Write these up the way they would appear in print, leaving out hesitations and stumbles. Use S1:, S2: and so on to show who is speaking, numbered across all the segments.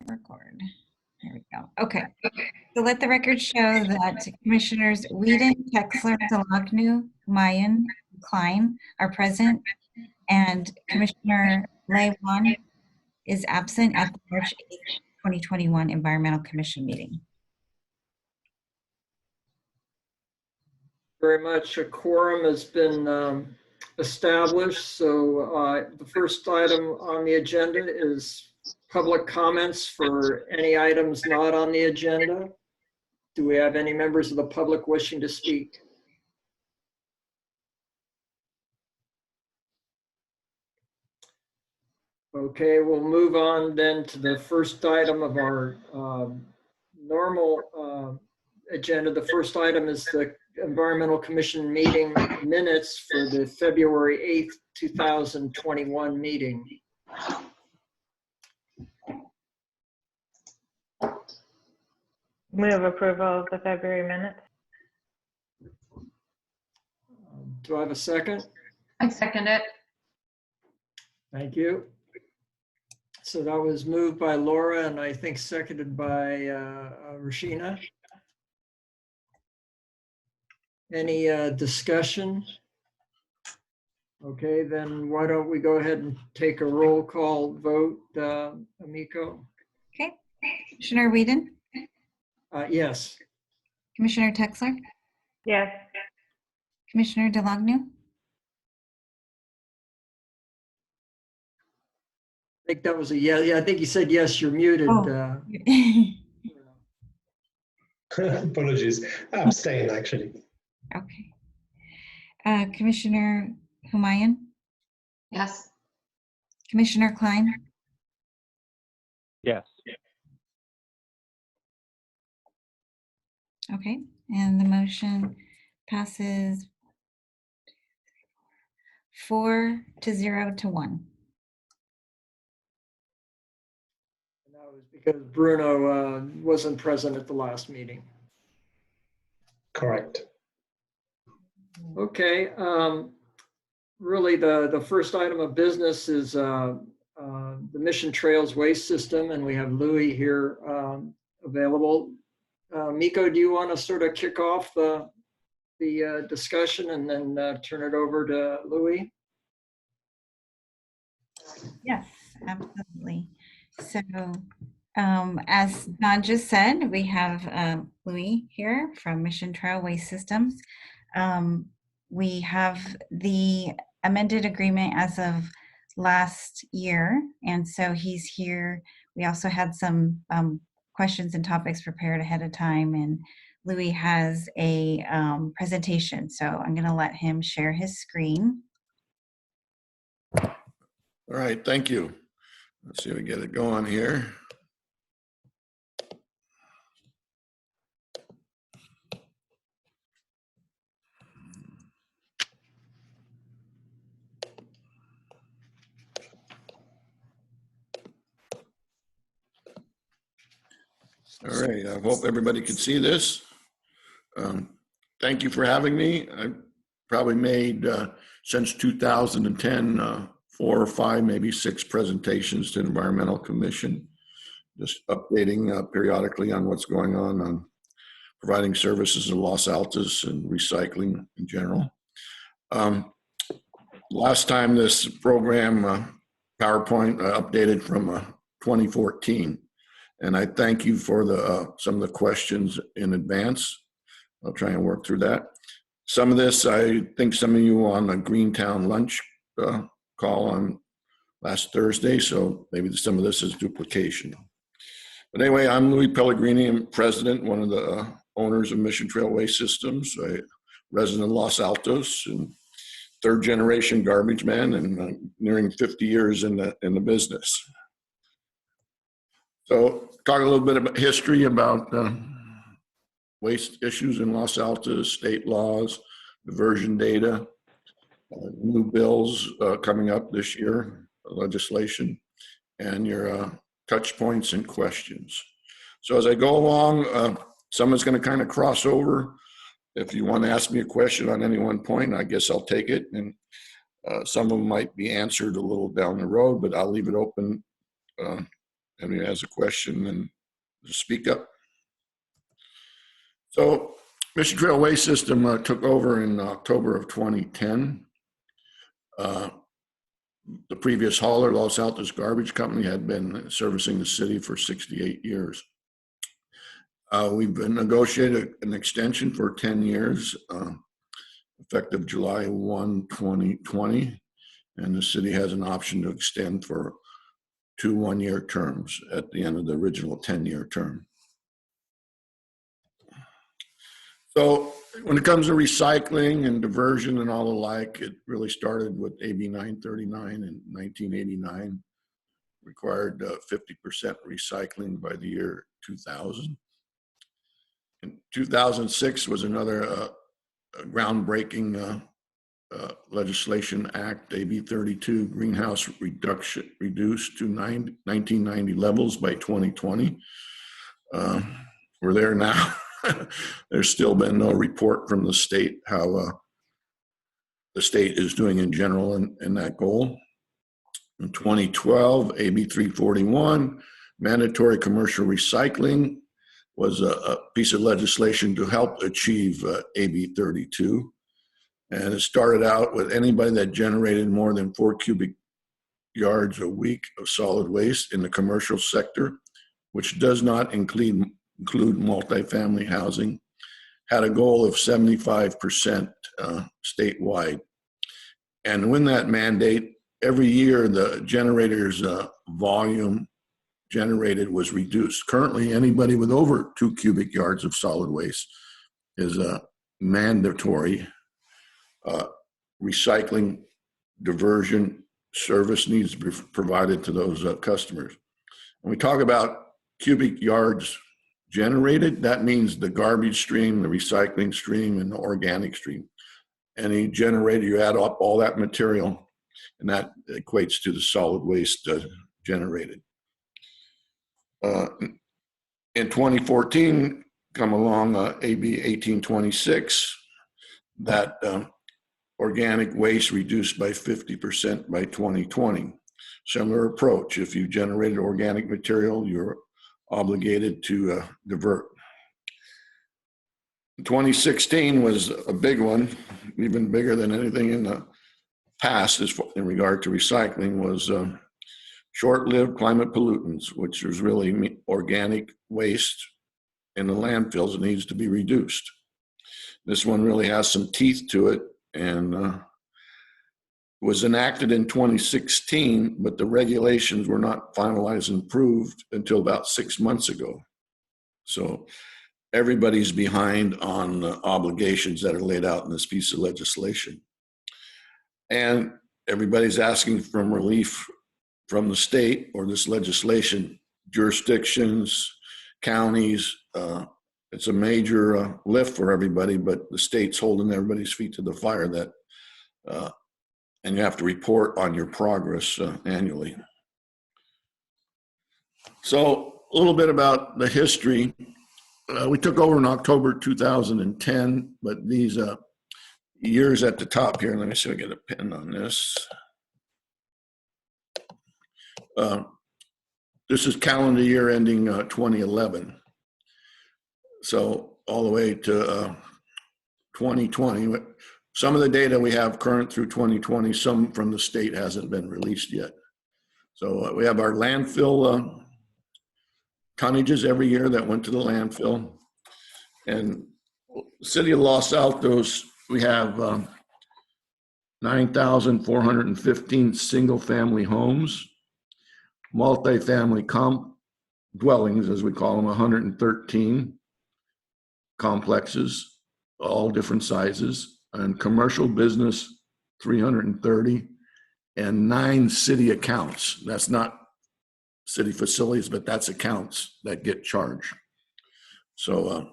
S1: record. There we go. Okay. So let the record show that Commissioners Whedon, Texler, Delagnu, Mayan, Klein are present, and Commissioner Leiwan is absent at the March 8th, 2021 Environmental Commission meeting.
S2: Very much. A quorum has been established. So the first item on the agenda is public comments for any items not on the agenda. Do we have any members of the public wishing to speak? Okay, we'll move on then to the first item of our normal agenda. The first item is the Environmental Commission meeting minutes for the February 8th, 2021 meeting.
S3: Move approval of the February minutes.
S2: Do I have a second?
S4: I second it.
S2: Thank you. So that was moved by Laura and I think seconded by Rashina. Any discussion? Okay, then why don't we go ahead and take a roll call vote, Amiko?
S1: Okay. Commissioner Whedon?
S2: Yes.
S1: Commissioner Texler?
S3: Yes.
S1: Commissioner Delagnu?
S2: I think that was a yeah. Yeah, I think you said yes, you're muted.
S1: Oh.
S5: Apologies. I abstain, actually.
S1: Okay. Commissioner Humayun?
S4: Yes.
S1: Commissioner Klein?
S6: Yes.
S1: Okay, and the motion passes 4-0 to 1.
S2: And that was because Bruno wasn't present at the last meeting.
S5: Correct.
S2: Okay, really the first item of business is the Mission Trails Waste System, and we have Louis here available. Miko, do you want to sort of kick off the discussion and then turn it over to Louis?
S1: Yes, absolutely. So as Don just said, we have Louis here from Mission Trail Waste Systems. We have the amended agreement as of last year, and so he's here. We also had some questions and topics prepared ahead of time, and Louis has a presentation, so I'm going to let him share his screen.
S7: All right, thank you. Let's see if we get it going here. All right, I hope everybody can see this. Thank you for having me. I've probably made, since 2010, 4 or 5, maybe 6 presentations to the Environmental Commission, just updating periodically on what's going on providing services in Los Altos and recycling in general. Last time this program, PowerPoint, updated from 2014. And I thank you for some of the questions in advance. I'll try and work through that. Some of this, I think some of you on the Greentown lunch call on last Thursday, so maybe some of this is duplication. But anyway, I'm Louis Pellegrini. I'm president, one of the owners of Mission Trail Waste Systems, a resident of Los Altos, and 3rd generation garbage man, and nearing 50 years in the business. So talk a little bit about history about waste issues in Los Altos, state laws, diversion data, new bills coming up this year, legislation, and your touch points and questions. So as I go along, someone's going to kind of cross over. If you want to ask me a question on any one point, I guess I'll take it. And some of them might be answered a little down the road, but I'll leave it open anybody has a question, then just speak up. So Mission Trail Waste System took over in October of 2010. The previous hauler, Los Altos Garbage Company, had been servicing the city for 68 years. We've been negotiated an extension for 10 years, effective July 1, 2020. And the city has an option to extend for 2 one-year terms at the end of the original 10-year term. So when it comes to recycling and diversion and all the like, it really started with AB 939 in 1989, required 50% recycling by the year 2000. In 2006 was another groundbreaking legislation act, AB 32, greenhouse reduction reduced to 1990 levels by 2020. We're there now. There's still been no report from the state how the state is doing in general in that goal. In 2012, AB 341, mandatory commercial recycling, was a piece of legislation to help achieve AB 32. And it started out with anybody that generated more than 4 cubic yards a week of solid waste in the commercial sector, which does not include multifamily housing, had a goal of 75% statewide. And when that mandate, every year the generator's volume generated was reduced. Currently, anybody with over 2 cubic yards of solid waste is a mandatory recycling diversion service needs to be provided to those customers. When we talk about cubic yards generated, that means the garbage stream, the recycling stream, and the organic stream. Any generator, you add up all that material, and that equates to the solid waste generated. In 2014, come along AB 1826, that organic waste reduced by 50% by 2020. Similar approach. If you generated organic material, you're obligated to divert. 2016 was a big one, even bigger than anything in the past in regard to recycling, was short-lived climate pollutants, which is really organic waste in the landfills. It needs to be reduced. This one really has some teeth to it, and was enacted in 2016, but the regulations were not finalized and approved until about 6 months ago. So everybody's behind on the obligations that are laid out in this piece of legislation. And everybody's asking for relief from the state or this legislation, jurisdictions, counties. It's a major lift for everybody, but the state's holding everybody's feet to the fire that, and you have to report on your progress annually. So a little bit about the history. We took over in October 2010, but these years at the top here, let me see if I get a pen on this. This is calendar year ending 2011. So all the way to 2020. Some of the data we have current through 2020, some from the state hasn't been released yet. So we have our landfill tonnages every year that went to the landfill. And City of Los Altos, we have 9,415 single-family homes, multifamily dwellings, as we call them, 113 complexes, all different sizes, and commercial business, 330, and 9 city accounts. That's not city facilities, but that's accounts that get charged. So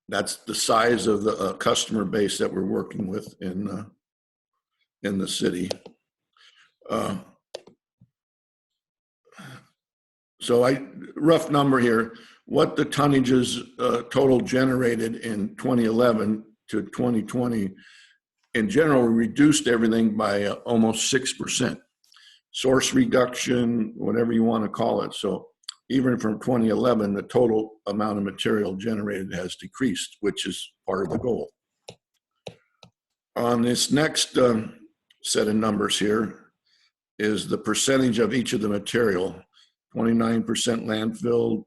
S7: that's the size of the customer base that we're working with in the city. So rough number here, what the tonnages total generated in 2011 to 2020, in general, we reduced everything by almost 6%. Source reduction, whatever you want to call it. So even from 2011, the total amount of material generated has decreased, which is part of the goal. On this next set of numbers here is the percentage of each of the material: 29% landfilled,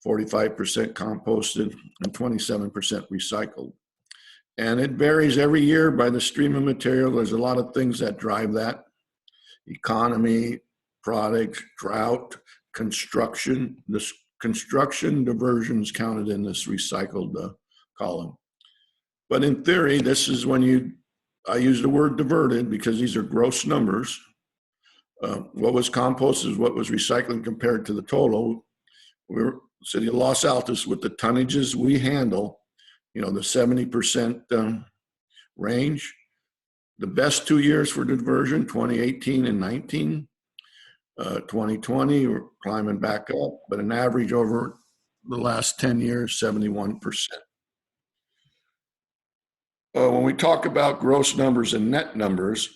S7: 45% composted, and 27% recycled. And it varies every year by the stream of material. There's a lot of things that drive that: economy, product, drought, construction. This construction diversions counted in this recycled column. But in theory, this is when I use the word diverted because these are gross numbers. What was composted is what was recycling compared to the total. We're City of Los Altos, with the tonnages we handle, the 70% range. The best 2 years for diversion, 2018 and 19. 2020, we're climbing back up, but an average over the last 10 years, 71%. When we talk about gross numbers and net numbers,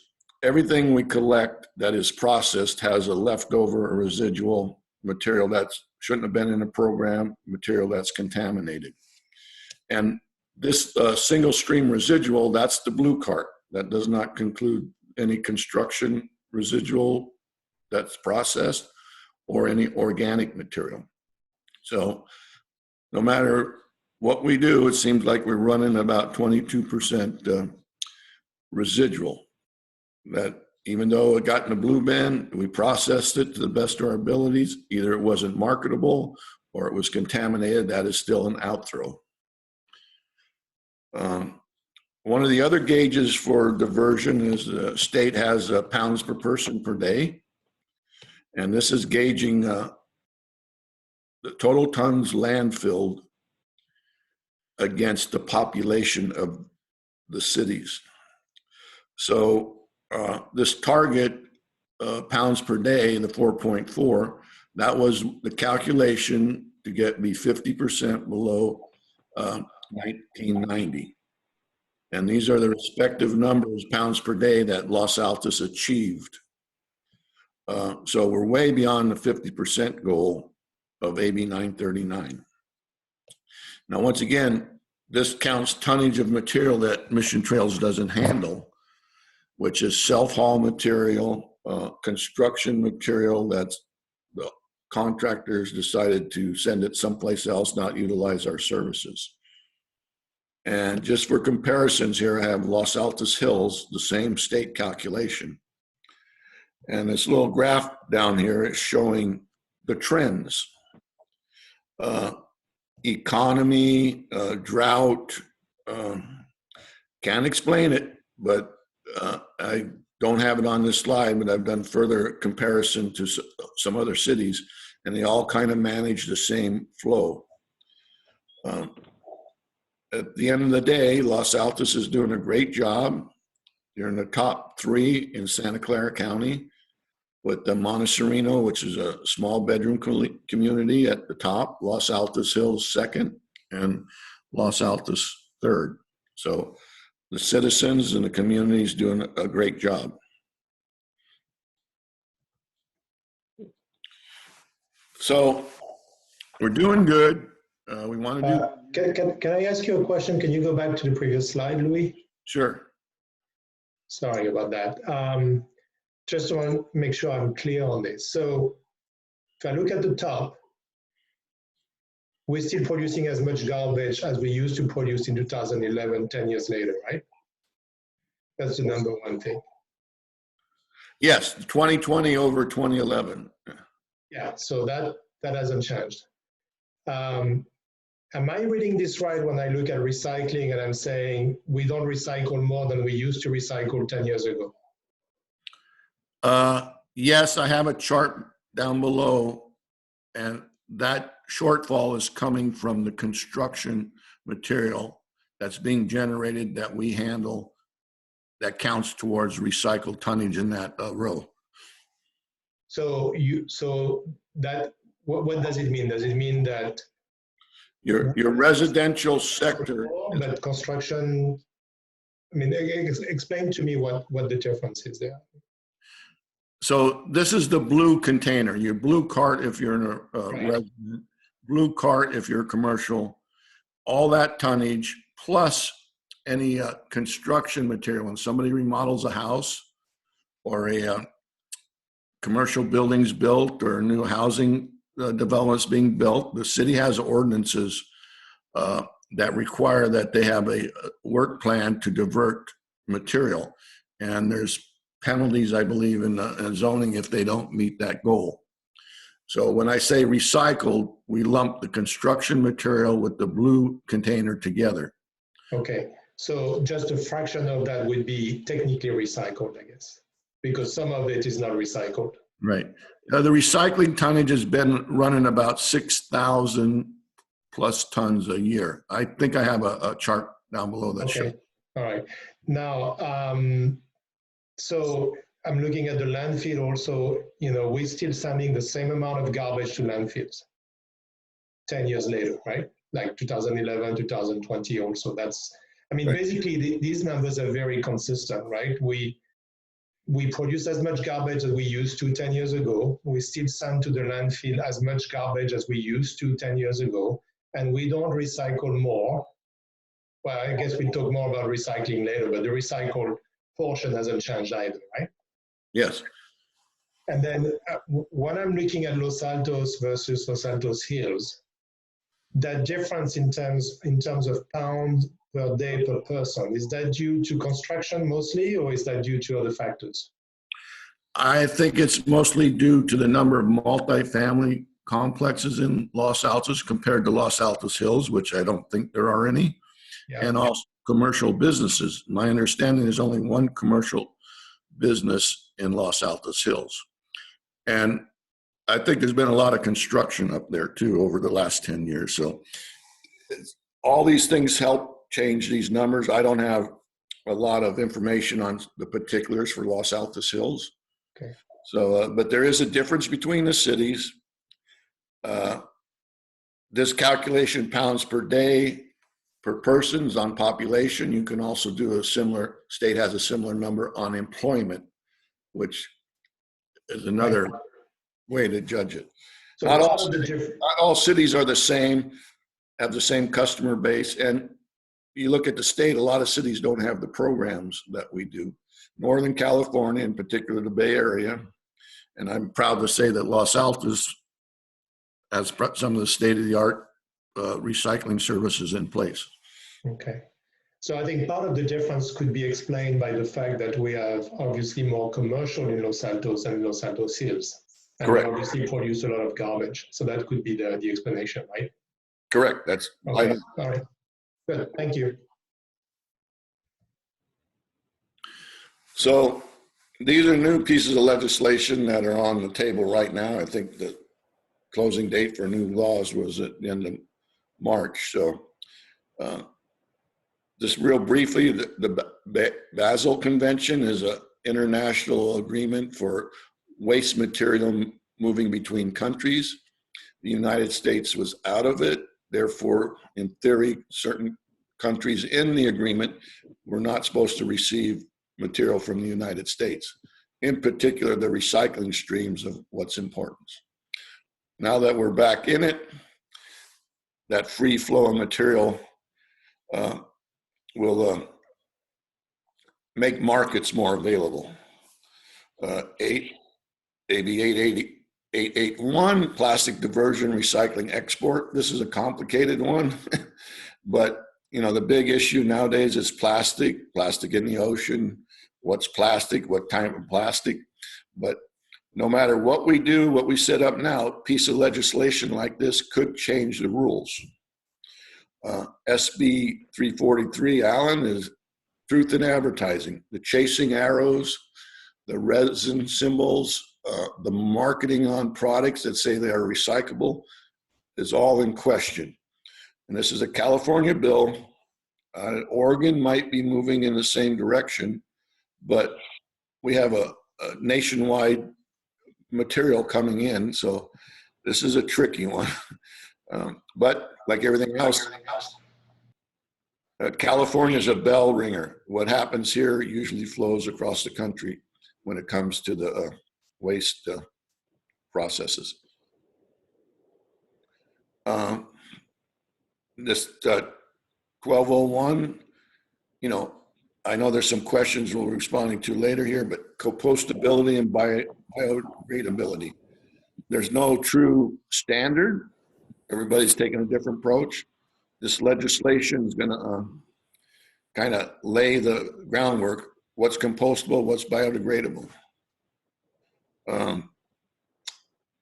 S7: everything we collect that is processed has a leftover or residual material that shouldn't have been in a program, material that's contaminated. And this single stream residual, that's the blue cart. That does not include any construction residual that's processed or any organic material. So no matter what we do, it seems like we're running about 22% residual. That even though it got in the blue bin, we processed it to the best of our abilities. Either it wasn't marketable or it was contaminated. That is still an outthrow. One of the other gauges for diversion is the state has pounds per person per day. And this is gauging the total tons landfilled against the population of the cities. So this target, pounds per day, the 4.4, that was the calculation to be 50% below 1990. And these are the respective numbers, pounds per day, that Los Altos achieved. So we're way beyond the 50% goal of AB 939. Now, once again, this counts tonnage of material that Mission Trails doesn't handle, which is self-haul material, construction material that's the contractors decided to send it someplace else, not utilize our services. And just for comparisons here, I have Los Altos Hills, the same state calculation. And this little graph down here is showing the trends. Economy, drought, can't explain it, but I don't have it on this slide, but I've done further comparison to some other cities, and they all kind of manage the same flow. At the end of the day, Los Altos is doing a great job. They're in the top 3 in Santa Clara County, with the Montecito, which is a small bedroom community, at the top, Los Altos Hills second, and Los Altos third. So the citizens and the community is doing a great job. So we're doing good. We want to do.
S5: Can I ask you a question? Can you go back to the previous slide, Louis?
S7: Sure.
S5: Sorry about that. Just want to make sure I'm clear on this. So if I look at the top, we're still producing as much garbage as we used to produce in 2011, 10 years later, right? That's the number one thing.
S7: Yes, 2020 over 2011.
S5: Yeah, so that hasn't changed. Am I reading this right when I look at recycling and I'm saying we don't recycle more than we used to recycle 10 years ago?
S7: Yes, I have a chart down below, and that shortfall is coming from the construction material that's being generated that we handle that counts towards recycled tonnage in that row.
S5: So that what does it mean? Does it mean that
S7: your residential sector,
S5: but construction? I mean, explain to me what the difference is there.
S7: So this is the blue container, your blue cart if you're in a
S5: Right.
S7: resident, blue cart if you're commercial, all that tonnage plus any construction material. When somebody remodels a house or a commercial building's built or new housing developments being built, the city has ordinances that require that they have a work plan to divert material. And there's penalties, I believe, in zoning if they don't meet that goal. So when I say recycled, we lump the construction material with the blue container together.
S5: Okay, so just a fraction of that would be technically recycled, I guess, because some of it is not recycled.
S7: Right. The recycling tonnage has been running about 6,000 plus tons a year. I think I have a chart down below that shows.
S5: Okay, all right. Now, so I'm looking at the landfill also, we're still sending the same amount of garbage to landfills 10 years later, right? Like 2011, 2020 also.
S7: Right.
S5: Basically these numbers are very consistent, right? We produce as much garbage as we used to 10 years ago. We still send to the landfill as much garbage as we used to 10 years ago. And we don't recycle more. Well, I guess we'll talk more about recycling later, but the recycled portion hasn't changed either, right?
S7: Yes.
S5: And then when I'm looking at Los Altos versus Los Altos Hills, that difference in terms of pounds per day per person, is that due to construction mostly, or is that due to other factors?
S7: I think it's mostly due to the number of multifamily complexes in Los Altos compared to Los Altos Hills, which I don't think there are any,
S5: Yeah.
S7: and also commercial businesses. My understanding there's only one commercial business in Los Altos Hills. And I think there's been a lot of construction up there too over the last 10 years. So all these things help change these numbers. I don't have a lot of information on the particulars for Los Altos Hills.
S5: Okay.
S7: So, but there is a difference between the cities. This calculation pounds per day per person is on population. You can also do state has a similar number on employment, which is another way to judge it.
S5: So
S7: Not all cities are the same, have the same customer base. And you look at the state, a lot of cities don't have the programs that we do. Northern California, in particular the Bay Area, and I'm proud to say that Los Altos has some of the state-of-the-art recycling services in place.
S5: Okay. So I think part of the difference could be explained by the fact that we have obviously more commercial in Los Altos and Los Altos Hills. And
S7: Correct.
S5: we obviously produce a lot of garbage. So that could be the explanation, right?
S7: Correct. That's
S5: okay. All right. Good. Thank you.
S7: So these are new pieces of legislation that are on the table right now. I think the closing date for new laws was at the end of March. So just real briefly, the Basel Convention is an international agreement for waste material moving between countries. The United States was out of it. Therefore, in theory, certain countries in the agreement were not supposed to receive material from the United States, in particular, the recycling streams of what's important. Now that we're back in it, that free flow of material will make markets more available. AB 881, plastic diversion, recycling, export. This is a complicated one, but the big issue nowadays is plastic in the ocean. What's plastic? What type of plastic? But no matter what we do, what we set up now, a piece of legislation like this could change the rules. SB 343, Alan, is truth in advertising. The chasing arrows, the resin symbols, the marketing on products that say they are recyclable is all in question. And this is a California bill. Oregon might be moving in the same direction, but we have a nationwide material coming in. So this is a tricky one. But like everything else, California is a bell ringer. What happens here usually flows across the country when it comes to the waste processes. This 1201, you know, I know there's some questions we'll be responding to later here, but compostability and biodegradability. There's no true standard. Everybody's taking a different approach. This legislation is going to kind of lay the groundwork. What's compostable, what's biodegradable.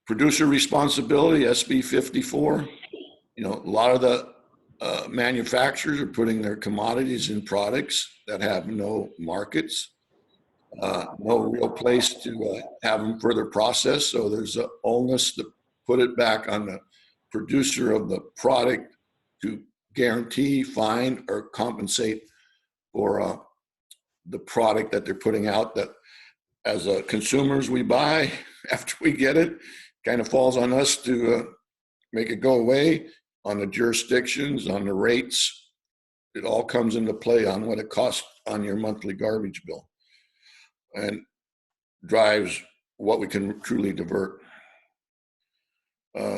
S7: Producer responsibility, SB 54. You know, a lot of the manufacturers are putting their commodities in products that have no markets, no real place to have them further processed. So there's an onus to put it back on the producer of the product to guarantee, fine, or compensate for the product that they're putting out, that as consumers we buy after we get it. Kind of falls on us to make it go away, on the jurisdictions, on the rates. It all comes into play on what it costs on your monthly garbage bill, and drives what we can truly divert.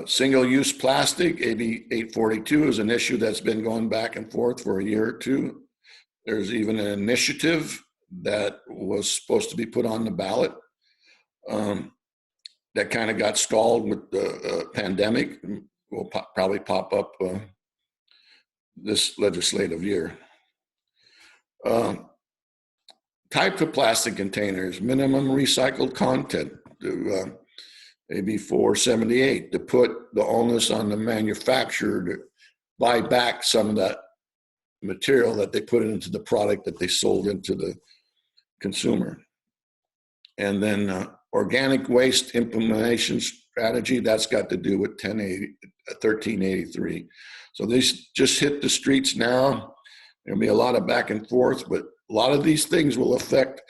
S7: Single-use plastic, AB 842, is an issue that's been going back and forth for a year or two. There's even an initiative that was supposed to be put on the ballot that kind of got stalled with the pandemic. Will probably pop up this legislative year. Types of plastic containers, minimum recycled content, to AB 478, to put the onus on the manufacturer to buy back some of that material that they put into the product that they sold into the consumer. And then organic waste implementation strategy, that's got to do with 1383. So these just hit the streets now. There'll be a lot of back and forth, but a lot of these things will affect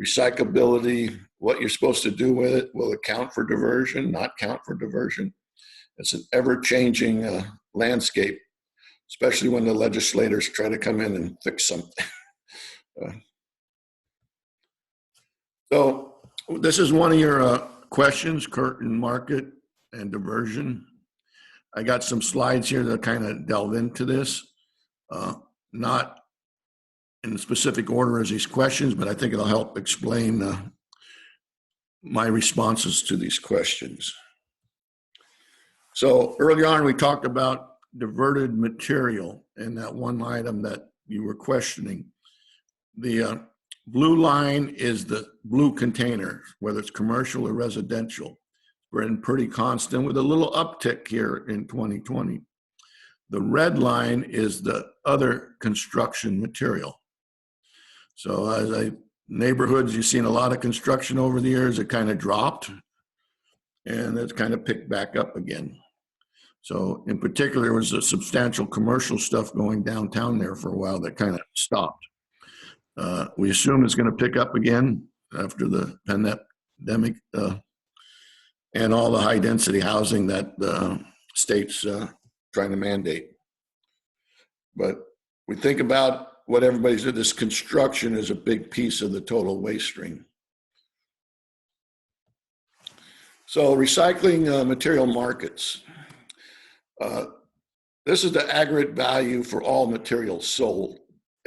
S7: recyclability. What you're supposed to do with it, will it count for diversion, not count for diversion? It's an ever-changing landscape, especially when the legislators try to come in and fix something. So this is one of your questions, curtain market and diversion. I got some slides here that kind of delve into this, not in specific order as these questions, but I think it'll help explain my responses to these questions. So early on, we talked about diverted material in that one item that you were questioning. The blue line is the blue container, whether it's commercial or residential. We're in pretty constant with a little uptick here in 2020. The red line is the other construction material. So as neighborhoods, you've seen a lot of construction over the years. It kind of dropped and it's kind of picked back up again. So in particular, there was a substantial commercial stuff going downtown there for a while that kind of stopped. We assume it's going to pick up again after the pandemic and all the high density housing that the state's trying to mandate. But we think about what everybody's doing. This construction is a big piece of the total waste stream. So recycling material markets. This is the aggregate value for all materials sold.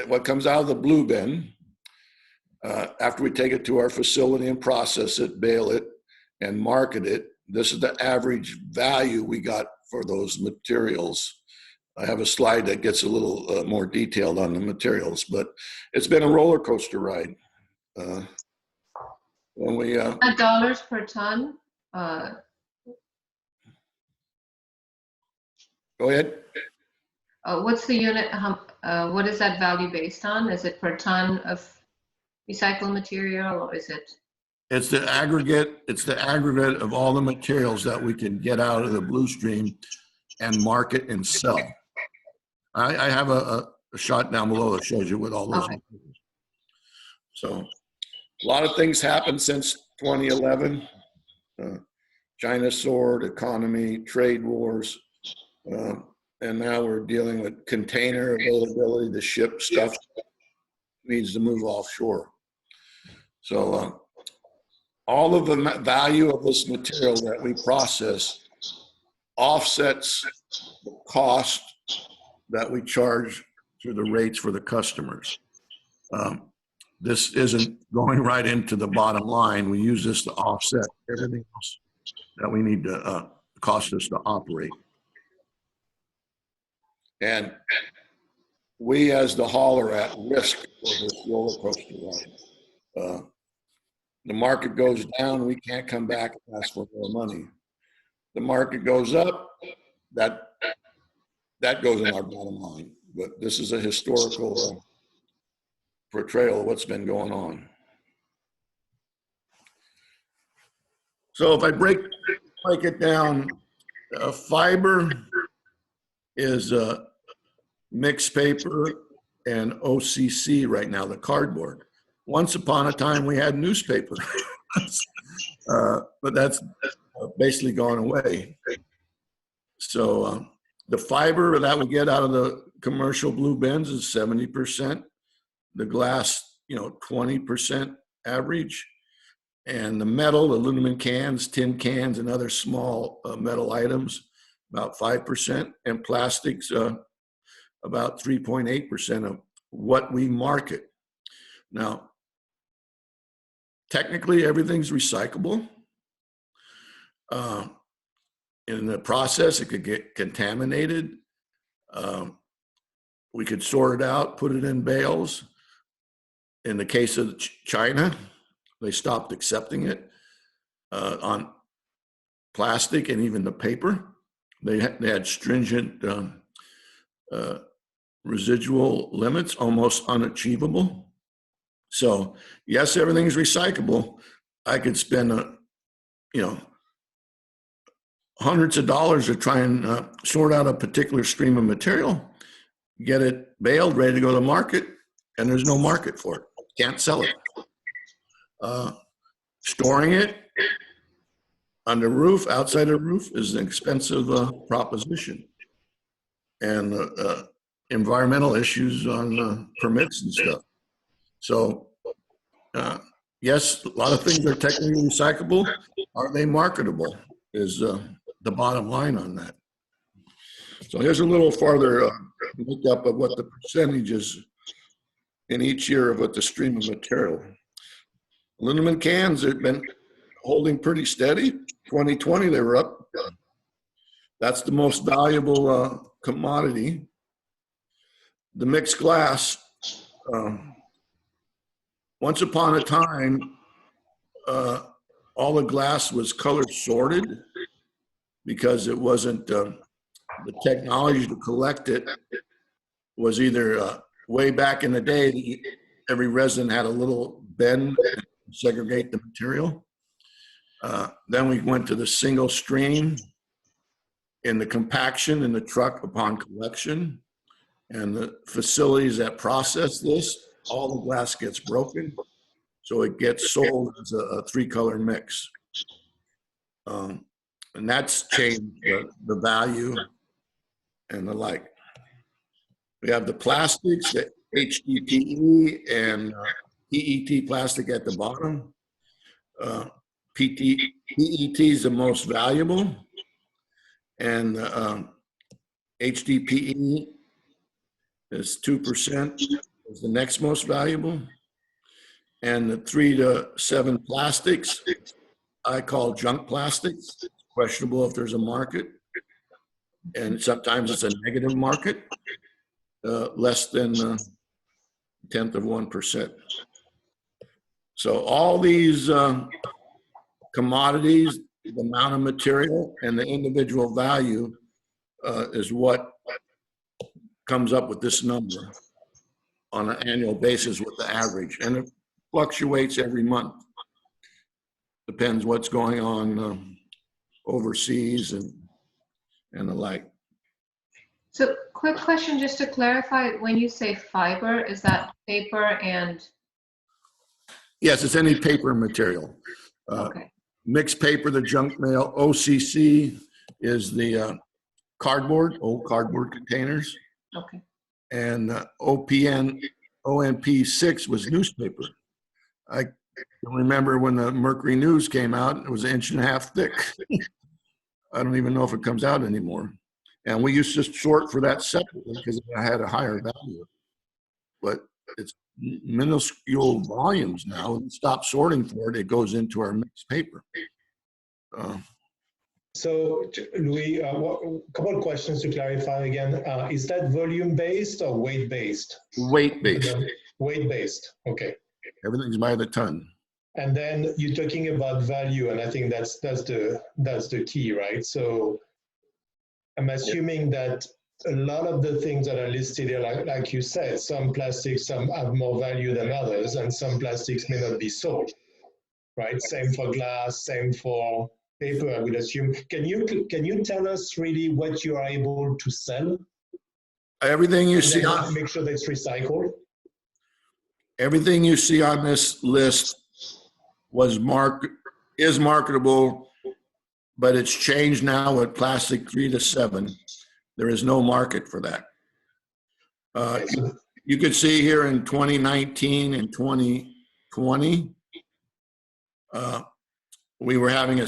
S7: What comes out of the blue bin, after we take it to our facility and process it, bale it, and market it, this is the average value we got for those materials. I have a slide that gets a little more detailed on the materials, but it's been a roller coaster ride. When we
S4: dollars per ton.
S7: Go ahead.
S4: What's the unit? What is that value based on? Is it per ton of recycled material, or is it?
S7: It's the aggregate. It's the aggregate of all the materials that we can get out of the blue stream and market and sell. I have a shot down below that shows you what all those materials. So a lot of things happened since 2011. China soared, economy, trade wars. And now we're dealing with container availability. The ship stuff needs to move offshore. So all of the value of this material that we process offsets the cost that we charge through the rates for the customers. This isn't going right into the bottom line. We use this to offset everything else that we need to cost us to operate. And we as the hauler at risk for this roller coaster ride. The market goes down, we can't come back and ask for more money. The market goes up, that goes in our bottom line. But this is a historical portrayal of what's been going on. So if I break it down, fiber is mixed paper and OCC right now, the cardboard. Once upon a time, we had newspaper, but that's basically gone away. So the fiber that we get out of the commercial blue bins is 70%. The glass, 20% average. And the metal, aluminum cans, tin cans, and other small metal items, about 5%. And plastics, about 3.8% of what we market. Now, technically, everything's recyclable. In the process, it could get contaminated. We could sort it out, put it in bales. In the case of China, they stopped accepting it on plastic and even the paper. They had stringent residual limits, almost unachievable. So yes, everything is recyclable. I could spend hundreds of dollars to try and sort out a particular stream of material, get it baled, ready to go to the market, and there's no market for it. Can't sell it. Storing it under roof, outside a roof, is an expensive proposition. And environmental issues on permits and stuff. So yes, a lot of things are technically recyclable. Are they marketable is the bottom line on that. So here's a little farther look-up of what the percentages in each year of what the stream of material. Aluminum cans have been holding pretty steady. 2020, they were up. That's the most valuable commodity. The mixed glass, once upon a time, all the glass was color sorted because it wasn't, the technology to collect it was either way back in the day, every resin had a little bend to segregate the material. Then we went to the single stream in the compaction in the truck upon collection. And the facilities that process this, all the glass gets broken. So it gets sold as a three-color mix. And that's changed the value and the like. We have the plastics, the HDPE and PET plastic at the bottom. PET is the most valuable, and HDPE is 2%, is the next most valuable. And the 3 to 7 plastics, I call junk plastics. Questionable if there's a market. And sometimes it's a negative market, less than 1/10 of 1%. So all these commodities, the amount of material and the individual value is what comes up with this number on an annual basis with the average. And it fluctuates every month. Depends what's going on overseas and the like.
S4: So quick question, just to clarify, when you say fiber, is that paper and?
S7: Yes, it's any paper material.
S4: Okay.
S7: Mixed paper, the junk mail. OCC is the cardboard, old cardboard containers.
S4: Okay.
S7: And ONP6 was newspaper. Remember when the Mercury News came out, it was 1.5 inches thick. I don't even know if it comes out anymore. And we used to sort for that separately because it had a higher value. But it's minuscule volumes now. When we stop sorting for it, it goes into our mixed paper.
S5: So, Louis, a couple of questions to clarify again. Is that volume-based or weight-based?
S7: Weight-based.
S5: Weight-based, okay.
S7: Everything's by the ton.
S5: And then you're talking about value, and I think that's the key, right? So I'm assuming that a lot of the things that are listed here, like you said, some plastics, some have more value than others, and some plastics may not be sold, right? Same for glass, same for paper, I would assume. Can you tell us really what you are able to sell?
S7: Everything you see
S5: on, make sure that it's recycled.
S7: Everything you see on this list is marketable, but it's changed now with plastic 3 to 7. There is no market for that. You could see here in 2019 and 2020, we were having a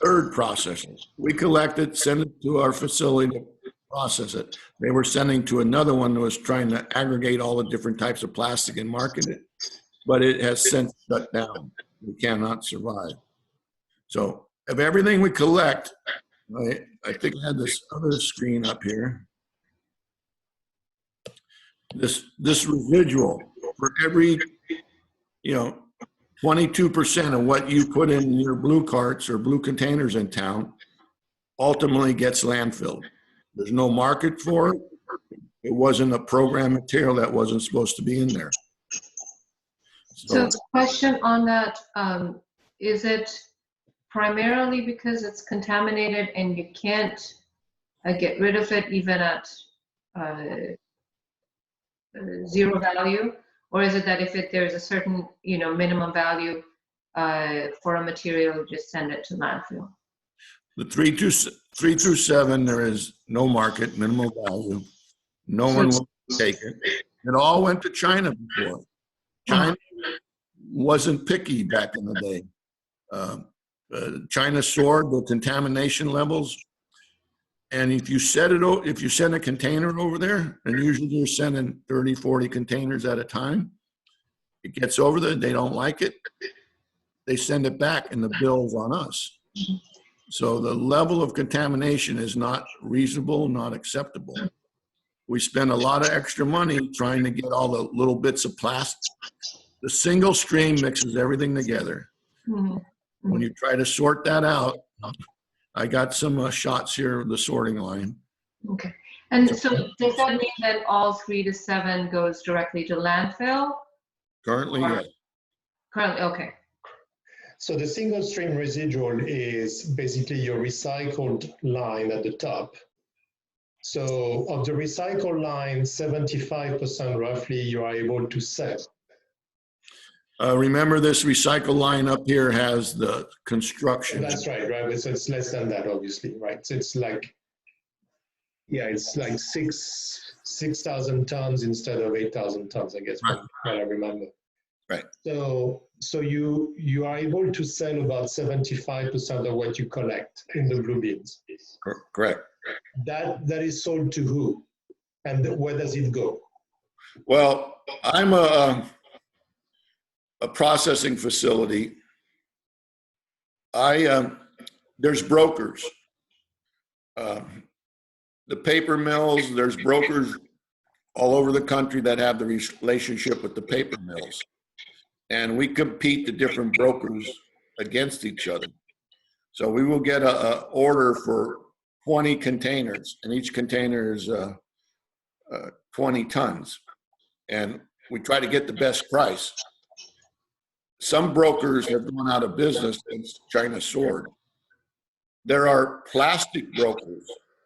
S7: third processing. We collect it, send it to our facility to process it. They were sending to another one that was trying to aggregate all the different types of plastic and market it, but it has since shut down. We cannot survive. So of everything we collect, I think I had this other screen up here. This residual for every, 22% of what you put in your blue carts or blue containers in town ultimately gets landfilled. There's no market for it. It wasn't a program material that wasn't supposed to be in there.
S4: So the question on that, is it primarily because it's contaminated and you can't get rid of it even at zero value? Or is it that if there's a certain, minimum value for a material, just send it to landfill?
S7: The 3 through 7, there is no market, minimal value. No one will take it. It all went to China before. China wasn't picky back in the day. China soared the contamination levels, and if you send a container over there, and usually you're sending 30, 40 containers at a time, it gets over there, they don't like it, they send it back, and the bill's on us. So the level of contamination is not reasonable, not acceptable. We spend a lot of extra money trying to get all the little bits of plastic. The single stream mixes everything together.
S4: Mm-hmm.
S7: When you try to sort that out, I got some shots here of the sorting line.
S4: Okay. And so does that mean that all 3 to 7 goes directly to landfill?
S7: Currently, yes.
S4: Currently, okay.
S5: So the single stream residual is basically your recycled line at the top. So of the recycled line, 75% roughly you are able to sell.
S7: Remember, this recycle line up here has the construction.
S5: That's right? So it's less than that, obviously, right? So it's like, it's like 6,000 tons instead of 8,000 tons, I guess,
S7: right.
S5: From what I remember.
S7: Right.
S5: So you are able to sell about 75% of what you collect in the blue bins.
S7: Correct.
S5: That is sold to who, and where does it go?
S7: Well, I'm a processing facility. There's brokers. The paper mills, there's brokers all over the country that have the relationship with the paper mills. And we compete the different brokers against each other. So we will get a order for 20 containers, and each container is 20 tons. And we try to get the best price. Some brokers have gone out of business since China soared. There are plastic brokers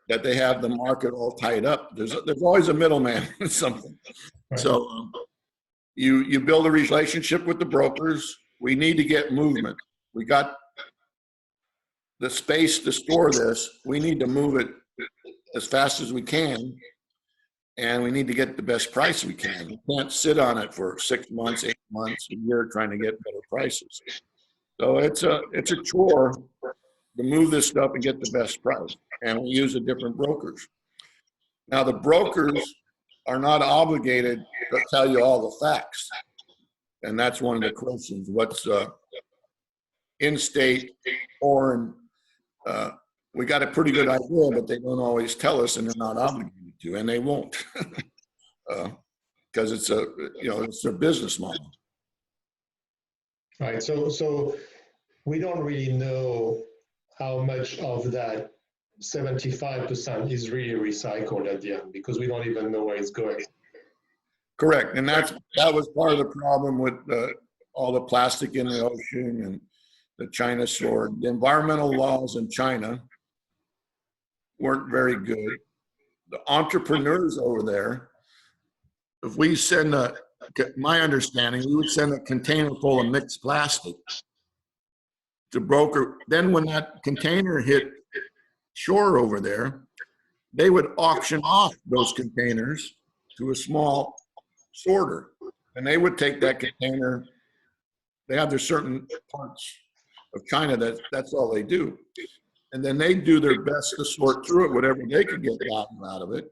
S7: that they have the market all tied up. There's always a middleman in something.
S5: Right.
S7: So you build a relationship with the brokers. We need to get movement. We got the space to store this. We need to move it as fast as we can, and we need to get the best price we can. We can't sit on it for 6 months, 8 months, a year trying to get better prices. So it's a chore to move this stuff and get the best price. And we use the different brokers. Now the brokers are not obligated to tell you all the facts. And that's one of the questions. What's in-state, foreign? We got a pretty good idea, but they don't always tell us, and they're not obligated to, and they won't, because it's it's their business model.
S5: Right. So we don't really know how much of that 75% is really recycled at the end, because we don't even know where it's going.
S7: Correct, and that was part of the problem with all the plastic in the ocean and the China sword. The environmental laws in China weren't very good. The entrepreneurs over there, if we send my understanding, we would send a container full of mixed plastic to broker. Then when that container hit shore over there, they would auction off those containers to a small sorter, and they would take that container. They have their certain parts of China that's all they do, and then they do their best to sort through it, whatever they could get value out of it,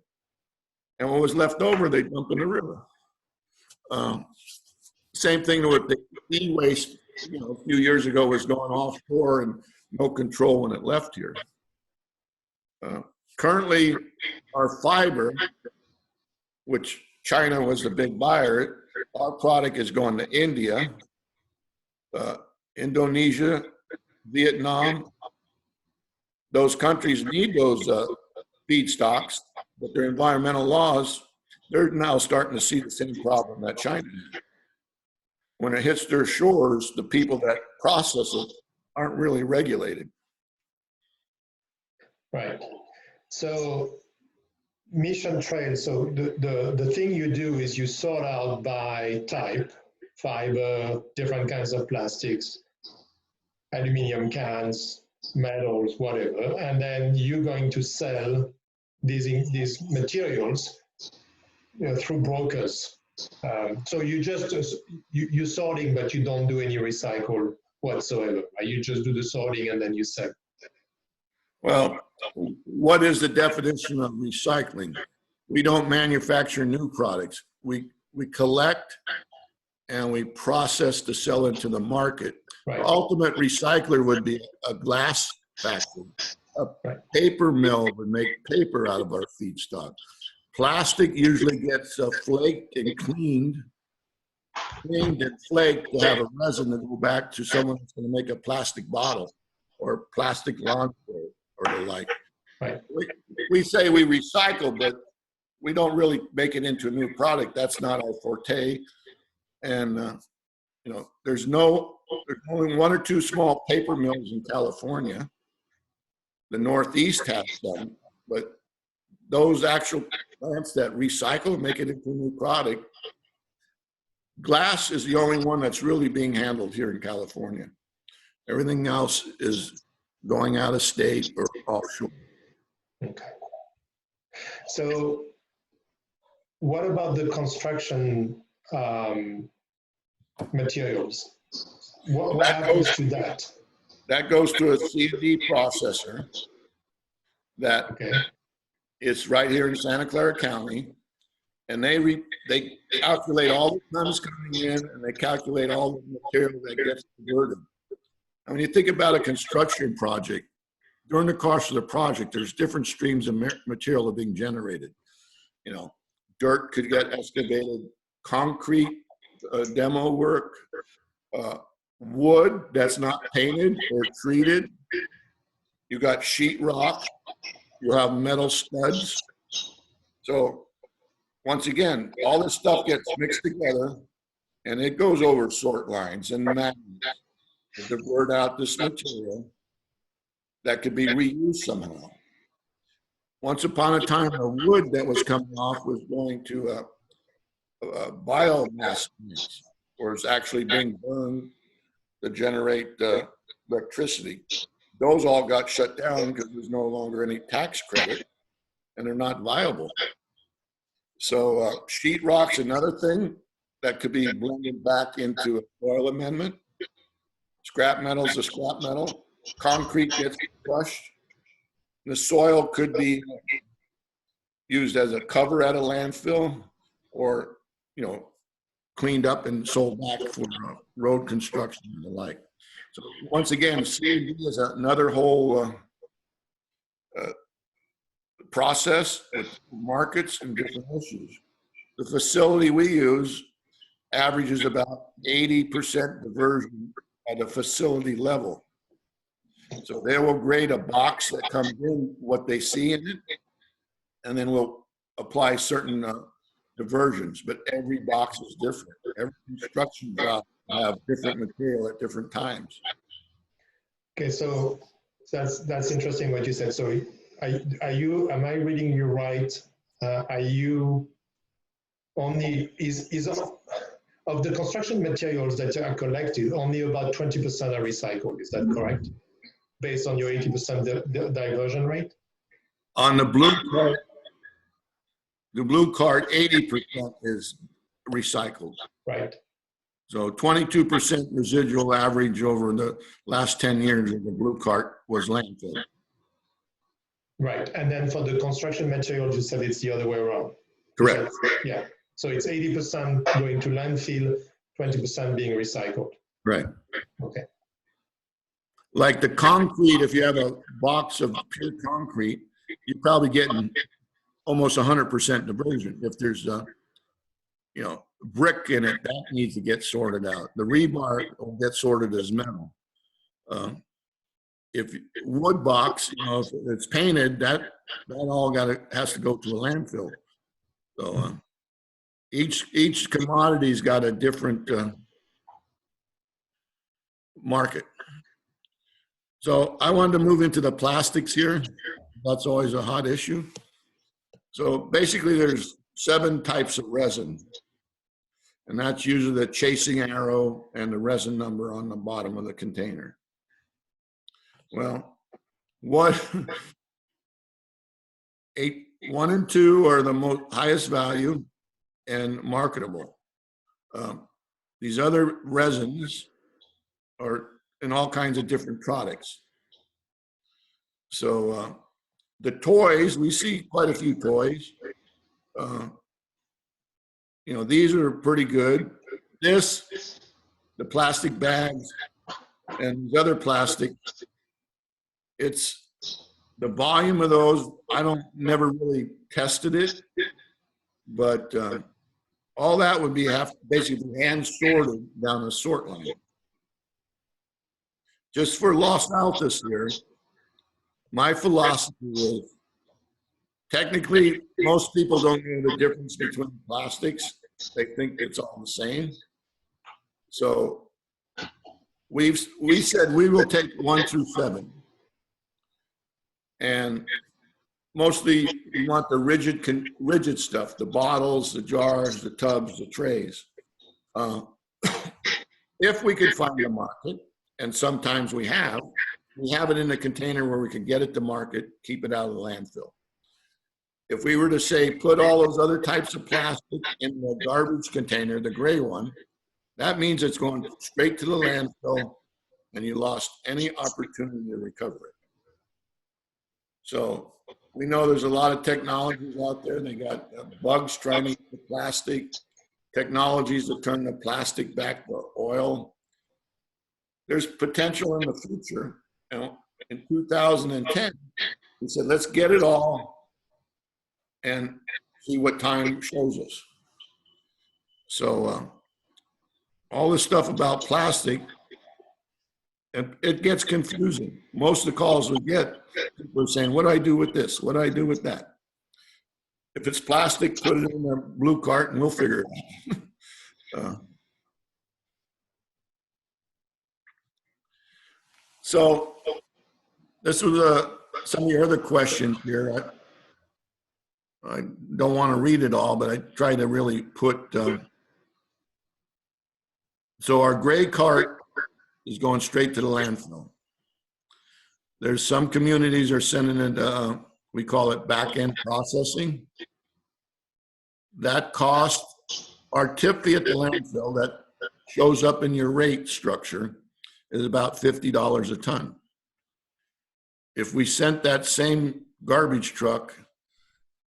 S7: and what was left over they dump in the river. Same thing with the e-waste. A few years ago was going offshore and no control when it left here. Currently, our fiber, which China was the big buyer, our product is going to India, Indonesia, Vietnam. Those countries need those feedstocks, but their environmental laws, they're now starting to see the same problem that China has. When it hits their shores, the people that process it aren't really regulated.
S5: Right. So Mission Trail, so the thing you do is you sort out by type, fiber, different kinds of plastics, aluminum cans, metals, whatever, and then you're going to sell these materials through brokers. So you're sorting, but you don't do any recycle whatsoever. Right? You just do the sorting and then you sell.
S7: Well, what is the definition of recycling? We don't manufacture new products. We collect and we process to sell into the market.
S5: Right.
S7: The ultimate recycler would be a glass factory. A paper mill would make paper out of our feedstock. Plastic usually gets flaked and cleaned and flaked to have a resin to go back to someone who's going to make a plastic bottle or plastic lawn chair or the like.
S5: Right.
S7: We say we recycle, but we don't really make it into a new product. That's not our forte. And there's only one or two small paper mills in California. The Northeast has some, but those actual plants that recycle make it into a new product. Glass is the only one that's really being handled here in California. Everything else is going out of state or offshore.
S5: Okay. So what about the construction materials? What happens to that?
S7: That goes to a C&D processor that is right here in Santa Clara County, and they calculate all the tons coming in, and they calculate all the material that gets converted. And when you think about a construction project, during the course of the project, there's different streams of material that are being generated. Dirt could get excavated, concrete, demo work, wood that's not painted or treated. You got sheetrock. You have metal studs. So once again, all this stuff gets mixed together, and it goes over sort lines and magnets to divert out this material that could be reused somehow. Once upon a time, the wood that was coming off was going to a biomass plants, or it's actually being burned to generate electricity. Those all got shut down because there's no longer any tax credit, and they're not viable. So sheetrock's another thing that could be blended back into a soil amendment. Scrap metal is a scrap metal. Concrete gets crushed. The soil could be used as a cover at a landfill, or, you know, cleaned up and sold back for road construction and the like. So once again, C&D is another whole process with markets and different issues. The facility we use averages about 80% diversion at a facility level. So they will grade a box that comes in what they see in it, and then we'll apply certain diversions, but every box is different. Every construction job will have different material at different times.
S5: Okay, so that's interesting what you said. So am I reading you right? Are you only, is of the construction materials that are collected, only about 20% are recycled, is that correct? Based on your 80% diversion rate?
S7: On the blue card, 80% is recycled.
S5: Right.
S7: So 22% residual average over the last 10 years of the blue cart was landfill.
S5: Right, and then for the construction materials, you said it's the other way around.
S7: Correct.
S5: Yeah, so it's 80% going to landfill, 20% being recycled.
S7: Right.
S5: Okay.
S7: Like the concrete, if you have a box of pure concrete, you're probably getting almost 100% diversion. If there's a, you know, brick in it, that needs to get sorted out. The rebar will get sorted as metal. If wood box, you know, if it's painted, that all has to go to a landfill. So each commodity's got a different market. So I wanted to move into the plastics here. That's always a hot issue. So basically there's 7 types of resin, and that's usually the chasing arrow and the resin number on the bottom of the container. Well, 1 and 2 are the highest value and marketable. These other resins are in all kinds of different products. So the toys, we see quite a few toys. You know, these are pretty good. The plastic bags and these other plastics, it's the volume of those, never really tested it, but all that would be basically hand sorted down a sort line. Just for Los Altos here, my philosophy is, technically, most people don't know the difference between plastics. They think it's all the same. So we said we will take 1 through 7. And mostly we want the rigid stuff, the bottles, the jars, the tubs, the trays. If we could find a market, and sometimes we have it in a container where we can get it to market, keep it out of the landfill. If we were to say, put all those other types of plastic in the garbage container, the gray one, that means it's going straight to the landfill and you lost any opportunity to recover it. So we know there's a lot of technologies out there. They got bugs trying to eat the plastic, technologies that turn the plastic back to oil. There's potential in the future. You know, in 2010, we said, let's get it all and see what time shows us. So all this stuff about plastic, it gets confusing. Most of the calls we get, people are saying, what do I do with this? What do I do with that? If it's plastic, put it in a blue cart and we'll figure it out. So this was some of your other questions here. I don't want to read it all, but I try to really put, so our gray cart is going straight to the landfill. There's some communities are sending it, we call it back-end processing. That cost our tip fee at the landfill that shows up in your rate structure is about $50 a ton. If we sent that same garbage truck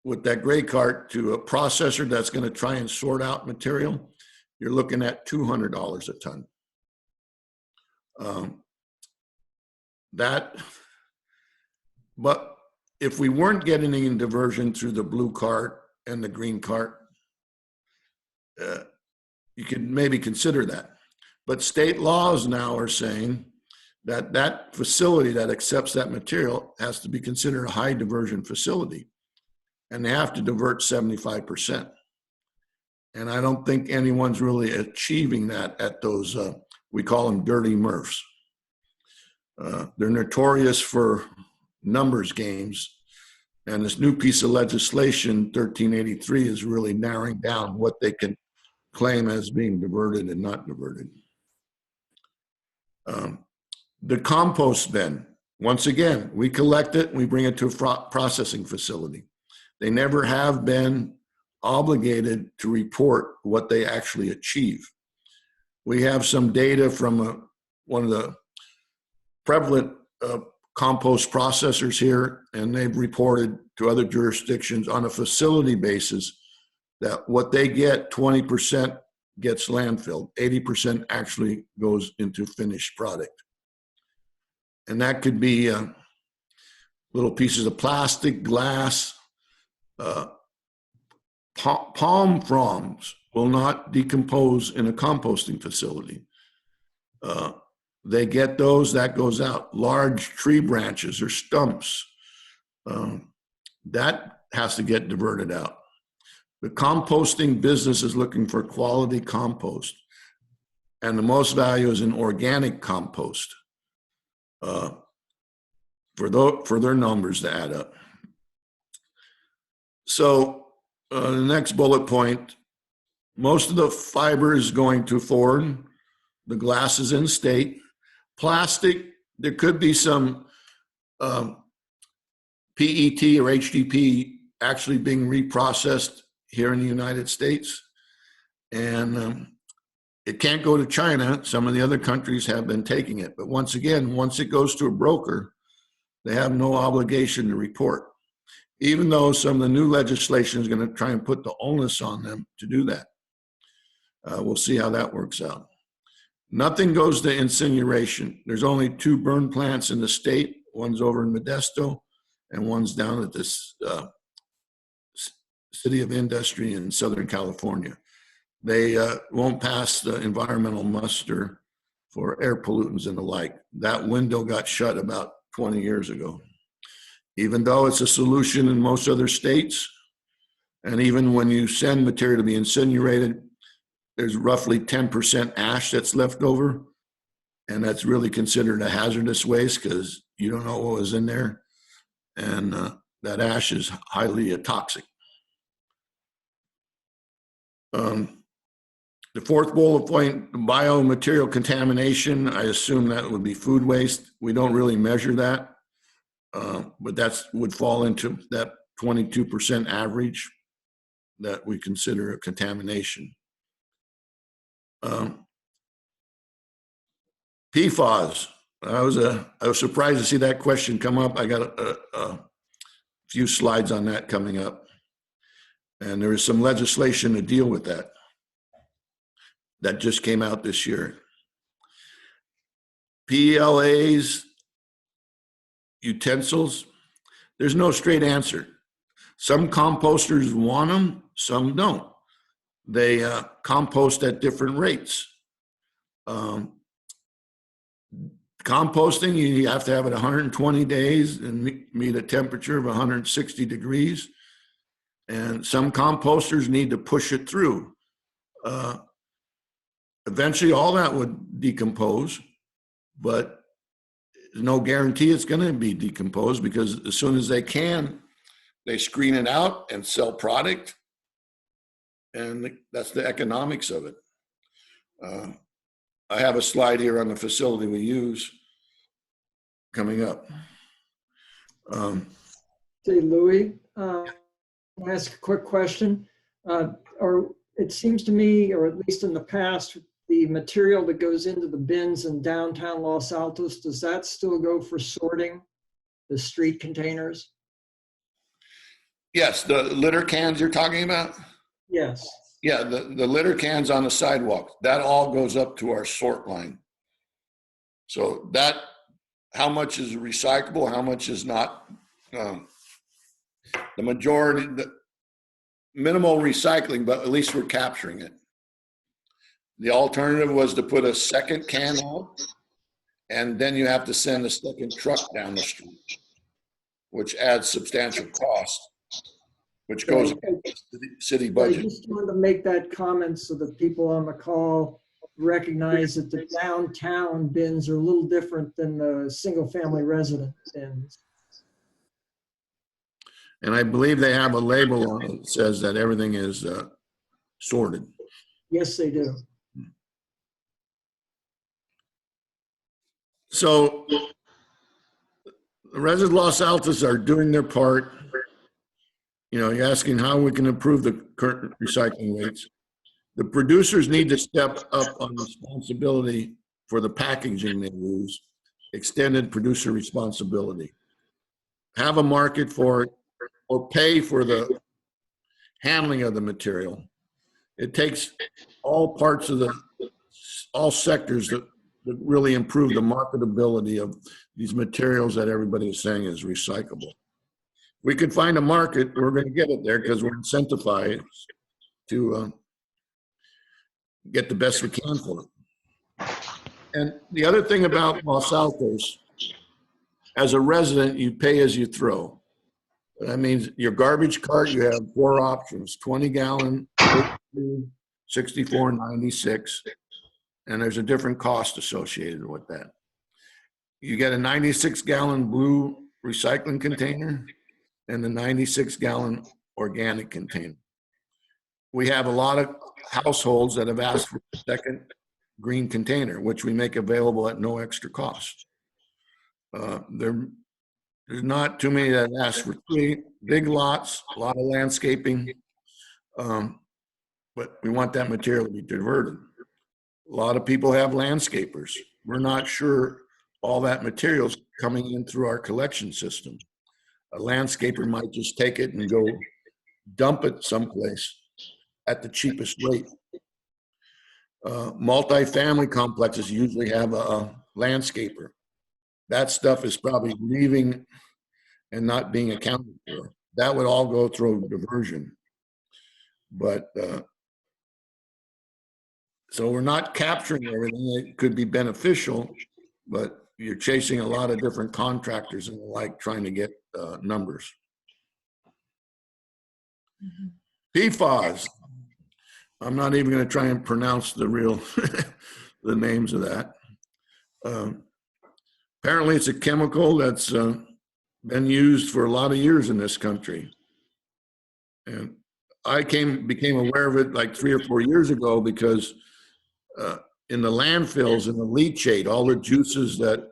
S7: with that gray cart to a processor that's going to try and sort out material, you're looking at $200 a ton. But if we weren't getting any diversion through the blue cart and the green cart, you could maybe consider that. But state laws now are saying that that facility that accepts that material has to be considered a high diversion facility, and they have to divert 75%. And I don't think anyone's really achieving that at those, we call them dirty MRFs. They're notorious for numbers games. And this new piece of legislation, 1383, is really narrowing down what they can claim as being diverted and not diverted. The compost bin, once again, we collect it, we bring it to a processing facility. They never have been obligated to report what they actually achieve. We have some data from one of the prevalent compost processors here, and they've reported to other jurisdictions on a facility basis that what they get, 20% gets landfilled, 80% actually goes into finished product. And that could be little pieces of plastic, glass. Palm fronds will not decompose in a composting facility. They get those, that goes out. Large tree branches or stumps, that has to get diverted out. The composting business is looking for quality compost, and the most value is in organic compost for their numbers to add up. So the next bullet point, most of the fiber is going to foreign. The glass is in state. Plastic, there could be some PET or HDP actually being reprocessed here in the United States. And it can't go to China. Some of the other countries have been taking it. But once again, once it goes to a broker, they have no obligation to report, even though some of the new legislation is going to try and put the onus on them to do that. We'll see how that works out. Nothing goes to incineration. There's only 2 burn plants in the state. One's over in Modesto and one's down at this City of Industry in Southern California. They won't pass the environmental muster for air pollutants and the like. That window got shut about 20 years ago. Even though it's a solution in most other states, and even when you send material to be incinerated, there's roughly 10% ash that's left over, and that's really considered a hazardous waste because you don't know what was in there, and that ash is highly toxic. The 4th bullet point, biomaterial contamination, I assume that would be food waste. We don't really measure that, but that would fall into that 22% average that we consider a contamination. PFAS. I was surprised to see that question come up. I got a few slides on that coming up, and there is some legislation to deal with that just came out this year. PLAs, utensils. There's no straight answer. Some composters want them, some don't. They compost at different rates. Composting, you have to have it 120 days and meet a temperature of 160 degrees. And some composters need to push it through. Eventually, all that would decompose, but there's no guarantee it's going to be decomposed because as soon as they can, they screen it out and sell product. And that's the economics of it. I have a slide here on the facility we use coming up.
S2: Say, Louis, can I ask a quick question? it seems to me, or at least in the past, the material that goes into the bins in downtown Los Altos, does that still go for sorting, the street containers?
S7: Yes, the litter cans you're talking about?
S2: Yes.
S7: Yeah, the litter cans on the sidewalk, that all goes up to our sort line. So that, how much is recyclable, how much is not? The majority, the minimal recycling, but at least we're capturing it. The alternative was to put a second can out, and then you have to send a second truck down the street, which adds substantial cost, which goes into the city
S2: I
S7: budget.
S2: just wanted to make that comment so that people on the call recognize that the downtown bins are a little different than the single-family resident bins.
S7: And I believe they have a label on it that says that everything is sorted.
S2: Yes, they do.
S7: So the residents of Los Altos are doing their part. You know, you're asking how we can improve the current recycling rates. The producers need to step up on responsibility for the packaging they use, extended producer responsibility. Have a market for it, or pay for the handling of the material. It takes all parts of all sectors that really improve the marketability of these materials that everybody is saying is recyclable. We can find a market, we're going to get it there because we're incentivized to get the best we can for it. And the other thing about Los Altos, as a resident, you pay as you throw. That means your garbage cart, you have 4 options: 20 gallon, 32, 64, 96. And there's a different cost associated with that. You get a 96 gallon blue recycling container and the 96 gallon organic container. We have a lot of households that have asked for a second green container, which we make available at no extra cost. There's not too many that ask for 3 big lots, a lot of landscaping, but we want that material to be diverted. A lot of people have landscapers. We're not sure all that material's coming in through our collection system. A landscaper might just take it and go dump it someplace at the cheapest rate. Multi-family complexes usually have a landscaper. That stuff is probably leaving and not being accounted for. That would all go through diversion. But so we're not capturing everything. It could be beneficial, but you're chasing a lot of different contractors and the like trying to get numbers. PFAS. I'm not even going to try and pronounce the real the names of that. Apparently, it's a chemical that's been used for a lot of years in this country, and I became aware of it like 3 or 4 years ago because in the landfills, in the leachate, all the juices that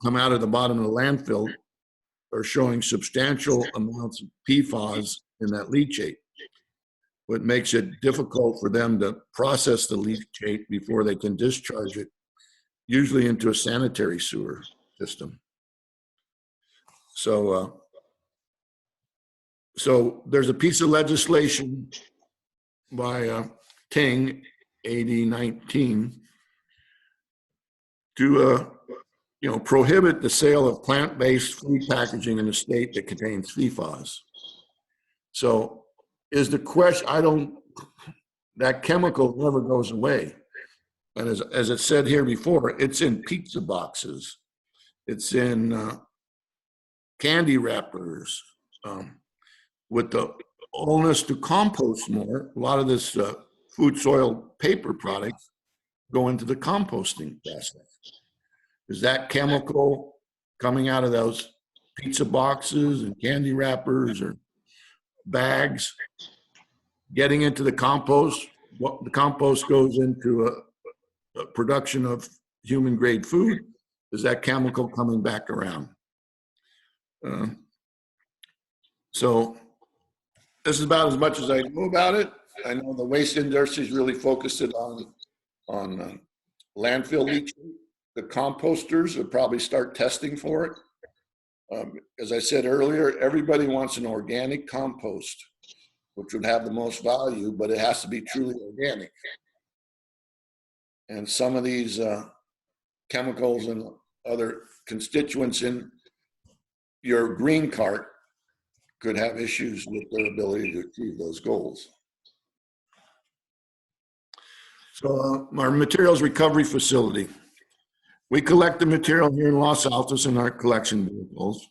S7: come out of the bottom of the landfill are showing substantial amounts of PFAS in that leachate, what makes it difficult for them to process the leachate before they can discharge it, usually into a sanitary sewer system. So, so there's a piece of legislation by Ting, 8019, to prohibit the sale of plant-based food packaging in a state that contains PFAS. So is the question, that chemical never goes away. And as it said here before, it's in pizza boxes. It's in candy wrappers. With the onus to compost more, a lot of this food soil paper products go into the composting process. Is that chemical coming out of those pizza boxes and candy wrappers or bags getting into the compost? The compost goes into a production of human grade food. Is that chemical coming back around? So this is about as much as I know about it. I know the waste industry is really focused it on landfill leaching. The composters will probably start testing for it. As I said earlier, everybody wants an organic compost, which would have the most value, but it has to be truly organic. And some of these chemicals and other constituents in your green cart could have issues with their ability to achieve those goals. So our materials recovery facility. We collect the material here in Los Altos in our collection vehicles.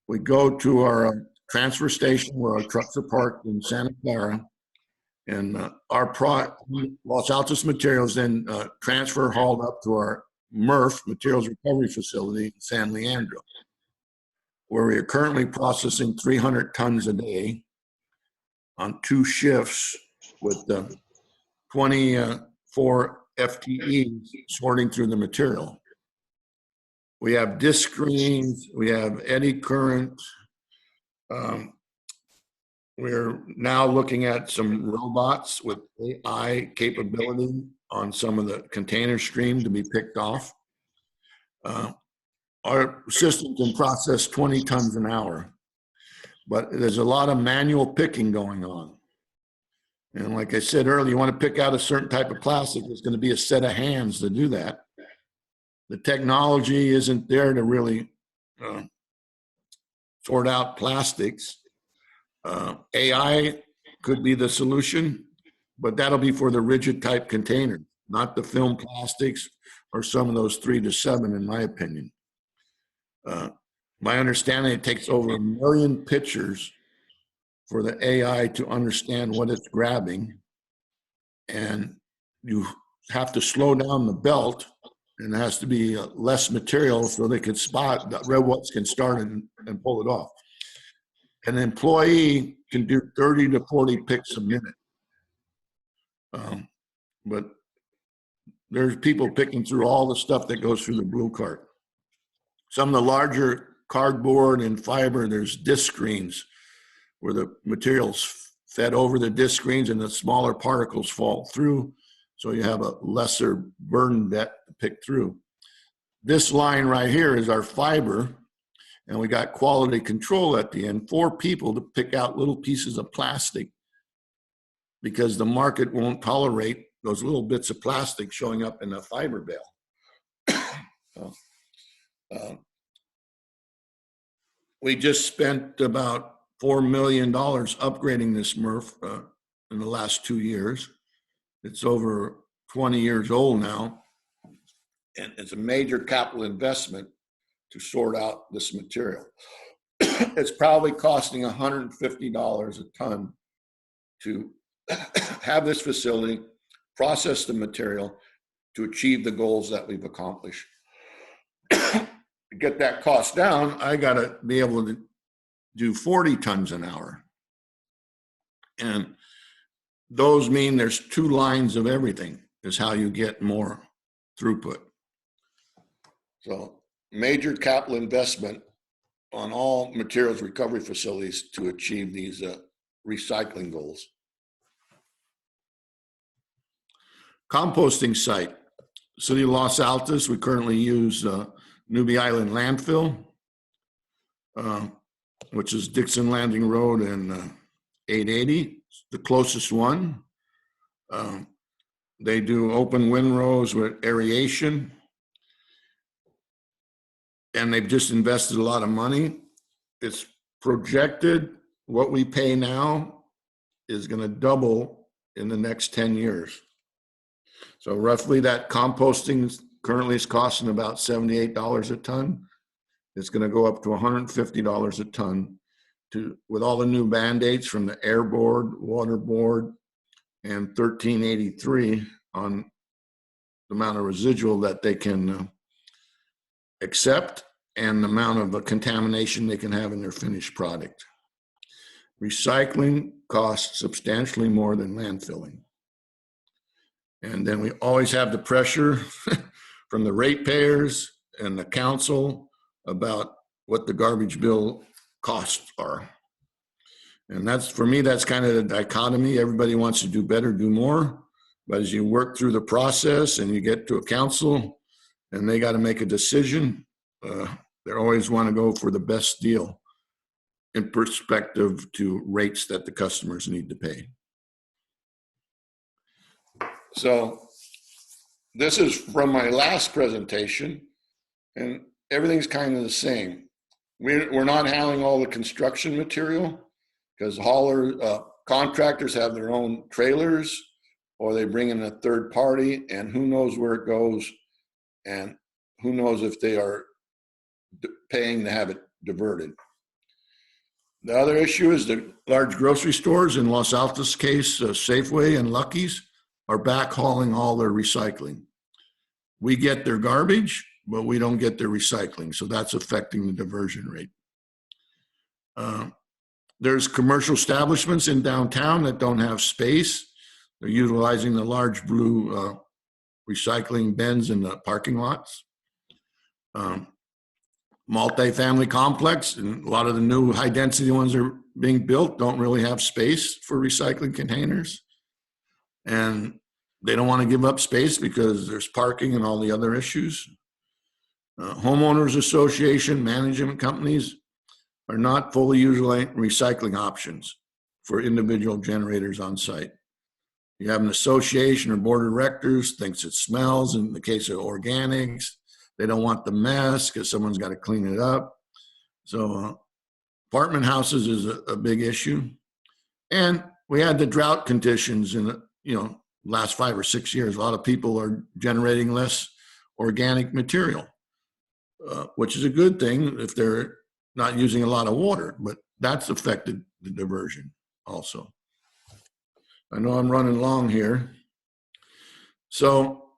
S7: We go to our transfer station where our trucks are parked in Santa Clara, and Los Altos materials then transfer hauled up to our MRF, Materials Recovery Facility in San Leandro, where we are currently processing 300 tons a day on 2 shifts with 24 FTEs sorting through the material. We have disc screens, we have eddy current. We're now looking at some robots with AI capability on some of the container stream to be picked off. Our system can process 20 tons an hour, but there's a lot of manual picking going on. And like I said earlier, you want to pick out a certain type of plastic, there's going to be a set of hands to do that. The technology isn't there to really sort out plastics. AI could be the solution, but that'll be for the rigid type container, not the film plastics or some of those 3 to 7, in my opinion. My understanding, it takes over 1 million pictures for the AI to understand what it's grabbing, and you have to slow down the belt, and there has to be less material so they can spot that robots can start and pull it off. An employee can do 30 to 40 picks a minute, but there's people picking through all the stuff that goes through the blue cart. Some of the larger cardboard and fiber, there's disc screens where the material's fed over the disc screens and the smaller particles fall through, so you have a lesser burden that to pick through. This line right here is our fiber, and we got quality control at the end, 4 people to pick out little pieces of plastic because the market won't tolerate those little bits of plastic showing up in the fiber bale. We just spent about $4 million upgrading this MRF in the last 2 years. It's over 20 years old now, and it's a major capital investment to sort out this material. It's probably costing $150 a ton to have this facility process the material to achieve the goals that we've accomplished. To get that cost down, I got to be able to do 40 tons an hour. And those mean there's 2 lines of everything is how you get more throughput. So major capital investment on all materials recovery facilities to achieve these recycling goals. Composting site, City of Los Altos, we currently use Newbie Island Landfill, which is Dixon Landing Road and 880, the closest one. They do open windrows with aeration, and they've just invested a lot of money. It's projected what we pay now is going to double in the next 10 years. So roughly that composting currently is costing about $78 a ton. It's going to go up to $150 a ton with all the new mandates from the Air Board, Water Board, and 1383 on the amount of residual that they can accept and the amount of contamination they can have in their finished product. Recycling costs substantially more than landfilling. And then we always have the pressure from the ratepayers and the council about what the garbage bill costs are. And that's, for me, that's kind of the dichotomy. Everybody wants to do better, do more. But as you work through the process and you get to a council and they got to make a decision, they always want to go for the best deal in perspective to rates that the customers need to pay. So this is from my last presentation, and everything's kind of the same. We're not handling all the construction material because contractors have their own trailers, or they bring in a third party, and who knows where it goes, and who knows if they are paying to have it diverted. The other issue is the large grocery stores. In Los Altos case, Safeway and Lucky's are backhauling all their recycling. We get their garbage, but we don't get their recycling. So that's affecting the diversion rate. There's commercial establishments in downtown that don't have space. They're utilizing the large blue recycling bins in the parking lots. Multi-family complex, and a lot of the new high density ones are being built don't really have space for recycling containers. And they don't want to give up space because there's parking and all the other issues. Homeowners association, management companies are not fully utilizing recycling options for individual generators on site. You have an association or board of directors thinks it smells. In the case of organics, they don't want the mess because someone's got to clean it up. So apartment houses is a big issue. And we had the drought conditions in the last 5 or 6 years. A lot of people are generating less organic material, which is a good thing if they're not using a lot of water, but that's affected the diversion also. I know I'm running long here. So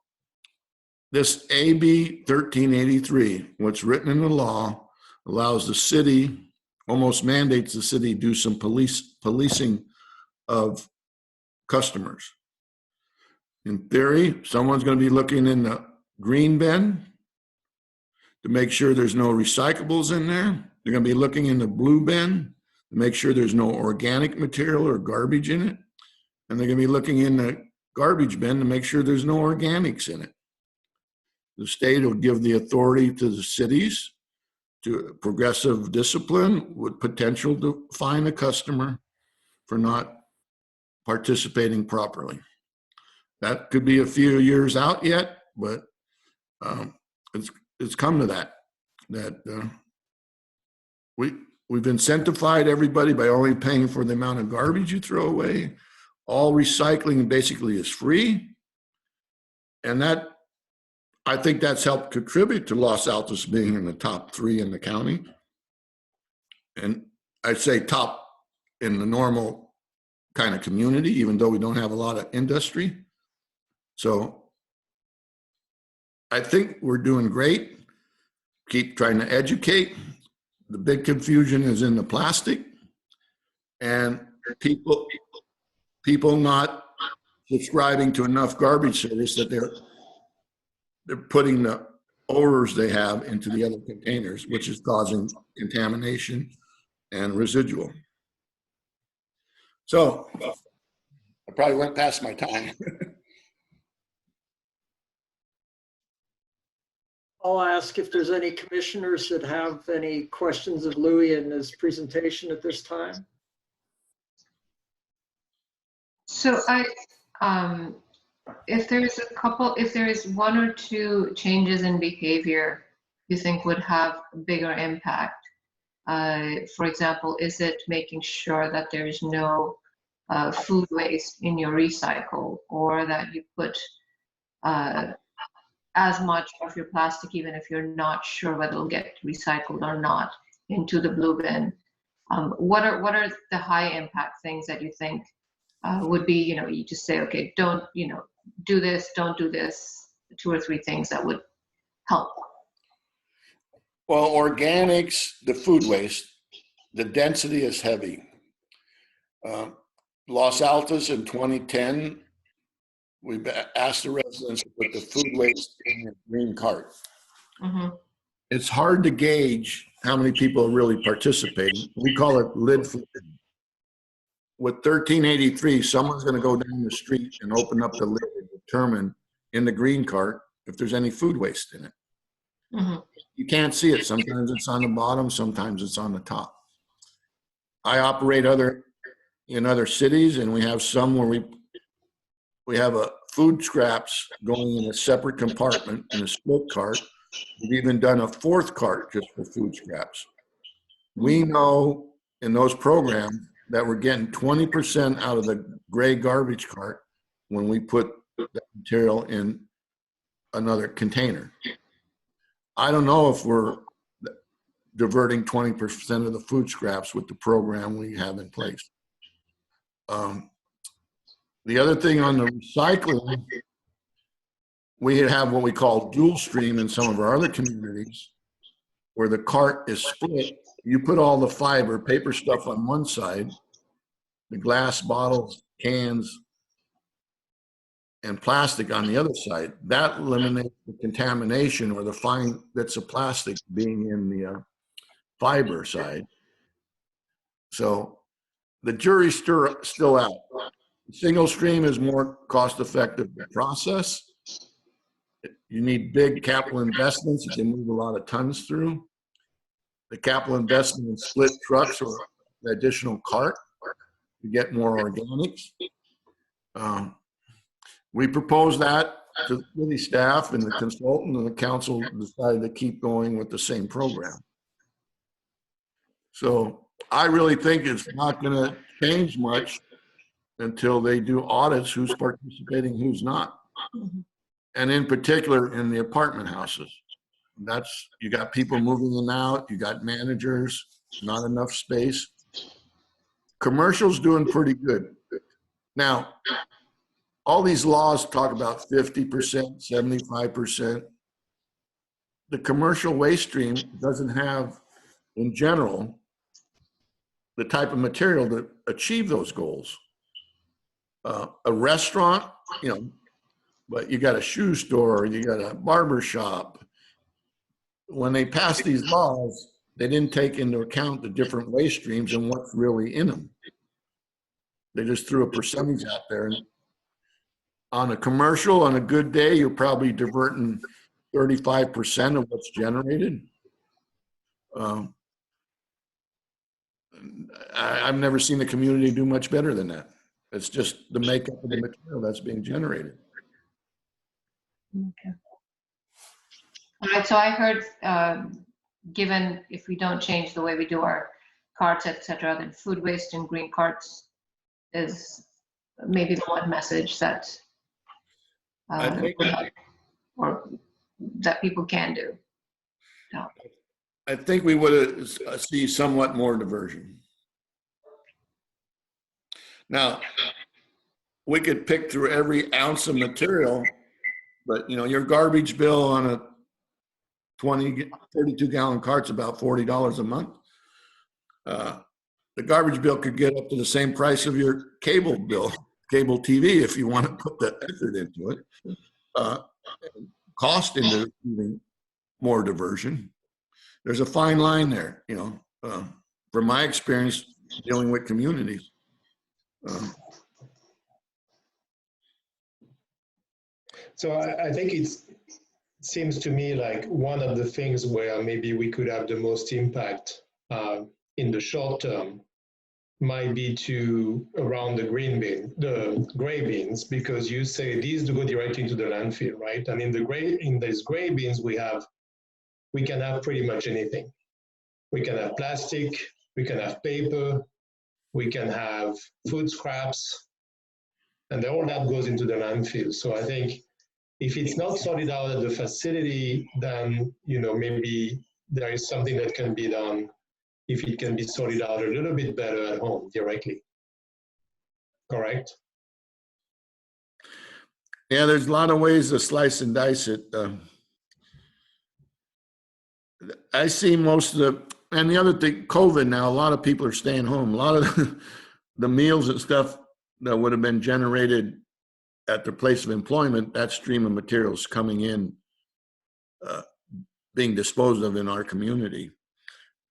S7: this AB 1383, what's written in the law, allows the city, almost mandates the city do some policing of customers. In theory, someone's going to be looking in the green bin to make sure there's no recyclables in there. They're going to be looking in the blue bin to make sure there's no organic material or garbage in it. And they're going to be looking in the garbage bin to make sure there's no organics in it. The state will give the authority to the cities to progressive discipline with potential to fine a customer for not participating properly. That could be a few years out yet, but it's come to that we've incentivized everybody by only paying for the amount of garbage you throw away. All recycling basically is free. And that, I think that's helped contribute to Los Altos being in the top 3 in the county. And I'd say top in the normal kind of community, even though we don't have a lot of industry. So I think we're doing great. Keep trying to educate. The big confusion is in the plastic and people not subscribing to enough garbage service that they're putting the odors they have into the other containers, which is causing contamination and residual. So I probably went past my time.
S2: I'll ask if there's any commissioners that have any questions of Louis in his presentation at this time.
S4: So if there is 1 or 2 changes in behavior you think would have a bigger impact, for example, is it making sure that there is no food waste in your recycle, or that you put as much of your plastic, even if you're not sure whether it'll get recycled or not, into the blue bin? What are the high impact things that you think would be, you just say, okay, don't, do this, don't do this, 2 or 3 things that would help?
S7: Well, organics, the food waste, the density is heavy. Los Altos in 2010, we asked the residents to put the food waste in a green cart.
S4: Mm-hmm.
S7: It's hard to gauge how many people are really participating. We call it lid flipping. with 1383, someone's going to go down the street and open up the lid and determine in the green cart if there's any food waste in it.
S4: Mhm.
S7: You can't see it. Sometimes it's on the bottom, sometimes it's on the top. I operate in other cities, and we have some where we have a food scraps going in a separate compartment in a split cart. We've even done a fourth cart just for food scraps. We know in those programs that we're getting 20% out of the gray garbage cart when we put that material in another container. I don't know if we're diverting 20% of the food scraps with the program we have in place. The other thing on the recycling, we have what we call dual stream in some of our other communities, where the cart is split. You put all the fiber, paper stuff on one side, the glass bottles, cans, and plastic on the other side. That eliminates the contamination or the fine bits of plastic being in the fiber side. So the jury's still out. Single stream is more cost-effective to process. You need big capital investments. You can move a lot of tons through. The capital investment in split trucks or the additional cart to get more organics. We proposed that to the city staff, and the consultant and the council decided to keep going with the same program. So I really think it's not going to change much until they do audits, who's participating, who's not. And in particular in the apartment houses. You got people moving in and out, you got managers, not enough space. Commercial's doing pretty good. Now, all these laws talk about 50%, 75%. The commercial waste stream doesn't have, in general, the type of material to achieve those goals. A restaurant, but you got a shoe store, you got a barber shop. When they passed these laws, they didn't take into account the different waste streams and what's really in them. They just threw a percentage out there. And on a commercial, on a good day, you're probably diverting 35% of what's generated. I've never seen the community do much better than that. It's just the makeup of the material that's being generated.
S4: Okay. All right, so I heard, given if we don't change the way we do our carts, et cetera, then food waste in green carts is maybe the one message that
S7: I think-
S4: or that people can do. No.
S7: I think we would see somewhat more diversion. Now, we could pick through every ounce of material, but your garbage bill on a 32 gallon cart's about $40 a month. The garbage bill could get up to the same price of your cable bill, cable TV, if you want to put that effort into it. Cost into more diversion. There's a fine line there, from my experience dealing with communities.
S5: So I think it seems to me like one of the things where maybe we could have the most impact in the short term might be around the gray bins, because you say these go directly to the landfill, right? And in these gray bins we can have pretty much anything. We can have plastic, we can have paper, we can have food scraps, and all that goes into the landfill. So I think if it's not sorted out at the facility, then maybe there is something that can be done if it can be sorted out a little bit better at home directly. Correct?
S7: Yeah, there's a lot of ways to slice and dice it. I see most of and the other thing, COVID now, a lot of people are staying home. A lot of the meals and stuff that would have been generated at their place of employment, that stream of materials coming in, being disposed of in our community.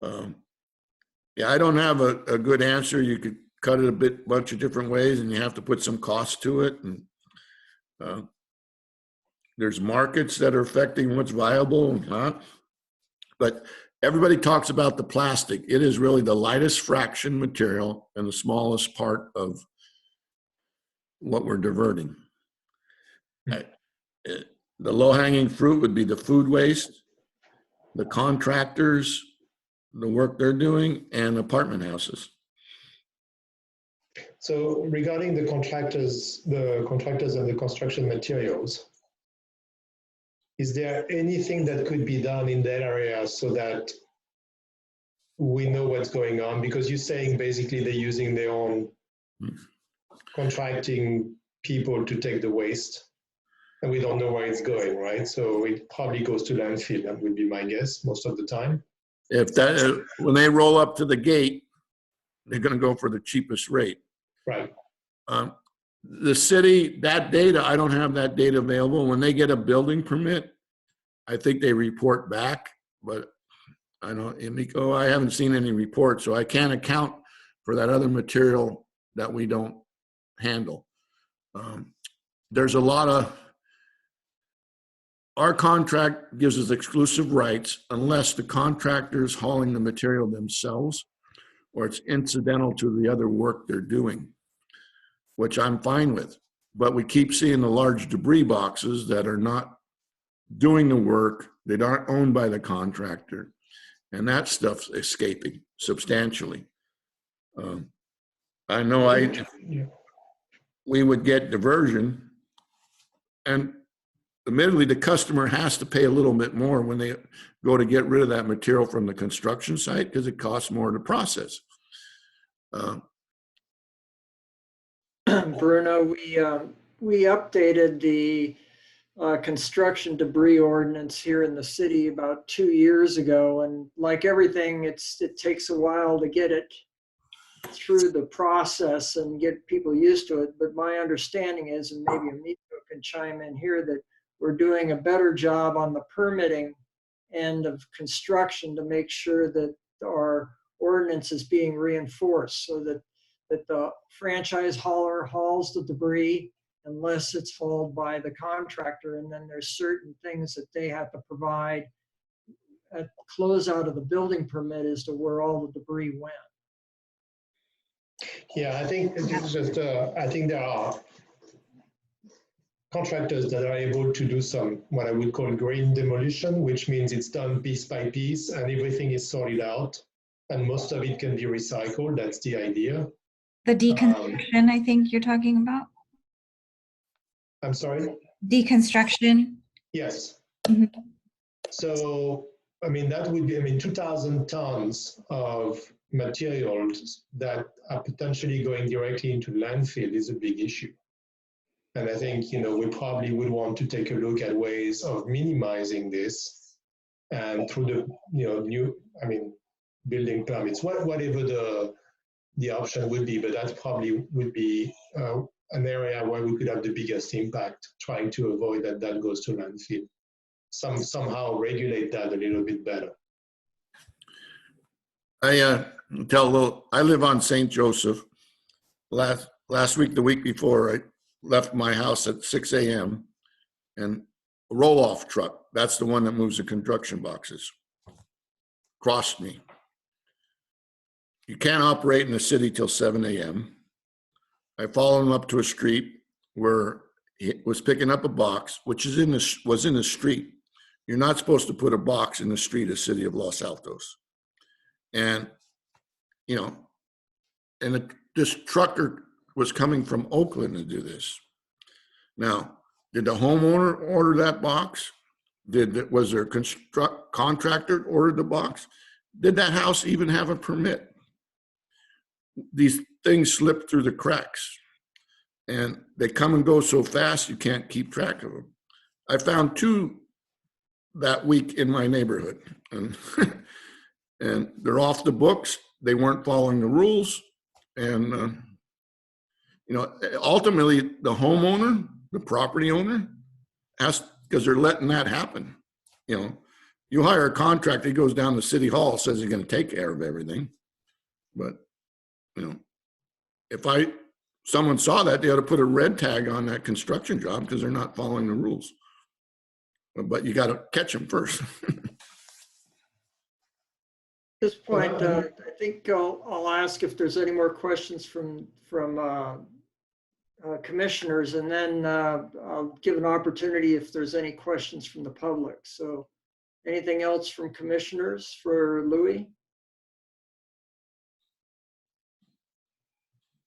S7: Yeah, I don't have a good answer. You could cut it a bunch of different ways, and you have to put some cost to it. And there's markets that are affecting what's viable and not. But everybody talks about the plastic. It is really the lightest fraction material and the smallest part of what we're diverting. The low-hanging fruit would be the food waste, the contractors, the work they're doing, and apartment houses.
S5: So regarding the contractors and the construction materials, is there anything that could be done in that area so that we know what's going on? Because you're saying basically they're using their own contracting people to take the waste, and we don't know where it's going, right? So it probably goes to landfill. That would be my guess most of the time.
S7: If that, when they roll up to the gate, they're going to go for the cheapest rate.
S5: Right.
S7: The city, that data, I don't have that data available. When they get a building permit, I think they report back, but I don't, Emiko, I haven't seen any reports, so I can't account for that other material that we don't handle. There's a lot of, our contract gives us exclusive rights unless the contractor is hauling the material themselves or it's incidental to the other work they're doing, which I'm fine with. But we keep seeing the large debris boxes that are not doing the work, that aren't owned by the contractor, and that stuff's escaping substantially. I know we would get diversion, and admittedly, the customer has to pay a little bit more when they go to get rid of that material from the construction site because it costs more to process.
S2: Bruno, we updated the construction debris ordinance here in the city about 2 years ago, and like everything, it takes a while to get it through the process and get people used to it. But my understanding is, and maybe Emiko can chime in here, that we're doing a better job on the permitting end of construction to make sure that our ordinance is being reinforced, so that the franchise hauler hauls the debris unless it's hauled by the contractor, and then there's certain things that they have to provide at closeout of the building permit as to where all the debris went.
S5: Yeah, I think it's just, I think there are contractors that are able to do some, what I would call green demolition, which means it's done piece by piece and everything is sorted out and most of it can be recycled. That's the idea.
S1: The deconstruction, I think you're talking about?
S5: I'm sorry?
S1: Deconstruction?
S5: Yes.
S1: Mhm.
S5: So, I mean, that would be, 2,000 tons of materials that are potentially going directly into landfill is a big issue. And I think, we probably would want to take a look at ways of minimizing this and through the, building permits, whatever the option would be, but that probably would be an area where we could have the biggest impact, trying to avoid that goes to landfill. Somehow regulate that a little bit better.
S7: I live on St. Joseph. Last week, the week before, I left my house at 6 a.m. and a roll-off truck, that's the one that moves the construction boxes, crossed me. You can't operate in the city till 7 a.m. I followed him up to a street where he was picking up a box, which was in the street. You're not supposed to put a box in the street of the city of Los Altos. And, this trucker was coming from Oakland to do this. Now, did the homeowner order that box? Was there a contractor ordered the box? Did that house even have a permit? These things slip through the cracks and they come and go so fast you can't keep track of them. I found 2 that week in my neighborhood, and and they're off the books. They weren't following the rules, and ultimately the homeowner, the property owner, has, because they're letting that happen. You hire a contractor, he goes down to City Hall, says he's going to take care of everything, but someone saw that, they ought to put a red tag on that construction job because they're not following the rules. But you got to catch them first.
S2: At this point, I think I'll ask if there's any more questions from commissioners, and then I'll give an opportunity if there's any questions from the public. So anything else from commissioners for Louis?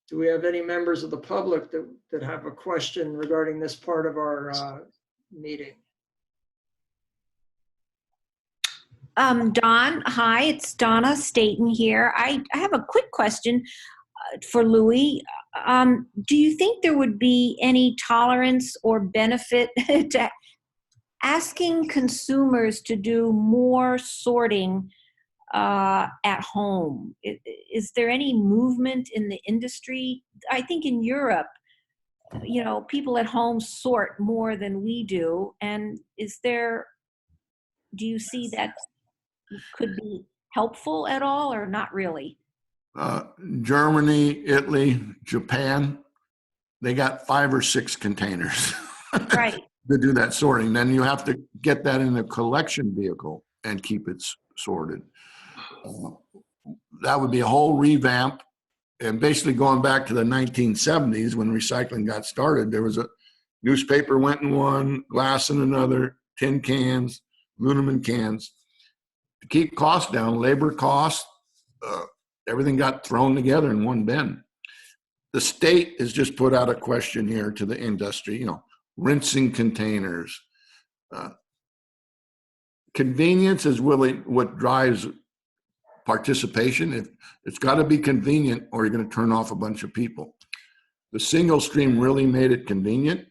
S2: Do we have any members of the public that have a question regarding this part of our meeting?
S6: Don, hi, it's Donna Staten here. I have a quick question for Louis. Do you think there would be any tolerance or benefit to asking consumers to do more sorting at home? Is there any movement in the industry? I think in Europe, you know, people at home sort more than we do. And do you see that could be helpful at all or not really?
S7: Germany, Italy, Japan, they got 5 or 6 containers.
S6: Right.
S7: To do that sorting. Then you have to get that in a collection vehicle and keep it sorted. That would be a whole revamp. And basically going back to the 1970s when recycling got started, there was a newspaper went in one, glass in another, tin cans, aluminum cans. To keep costs down, labor costs, everything got thrown together in one bin. The state has just put out a question here to the industry, you know, rinsing containers. Convenience is really what drives participation. It's got to be convenient or you're going to turn off a bunch of people. The single stream really made it convenient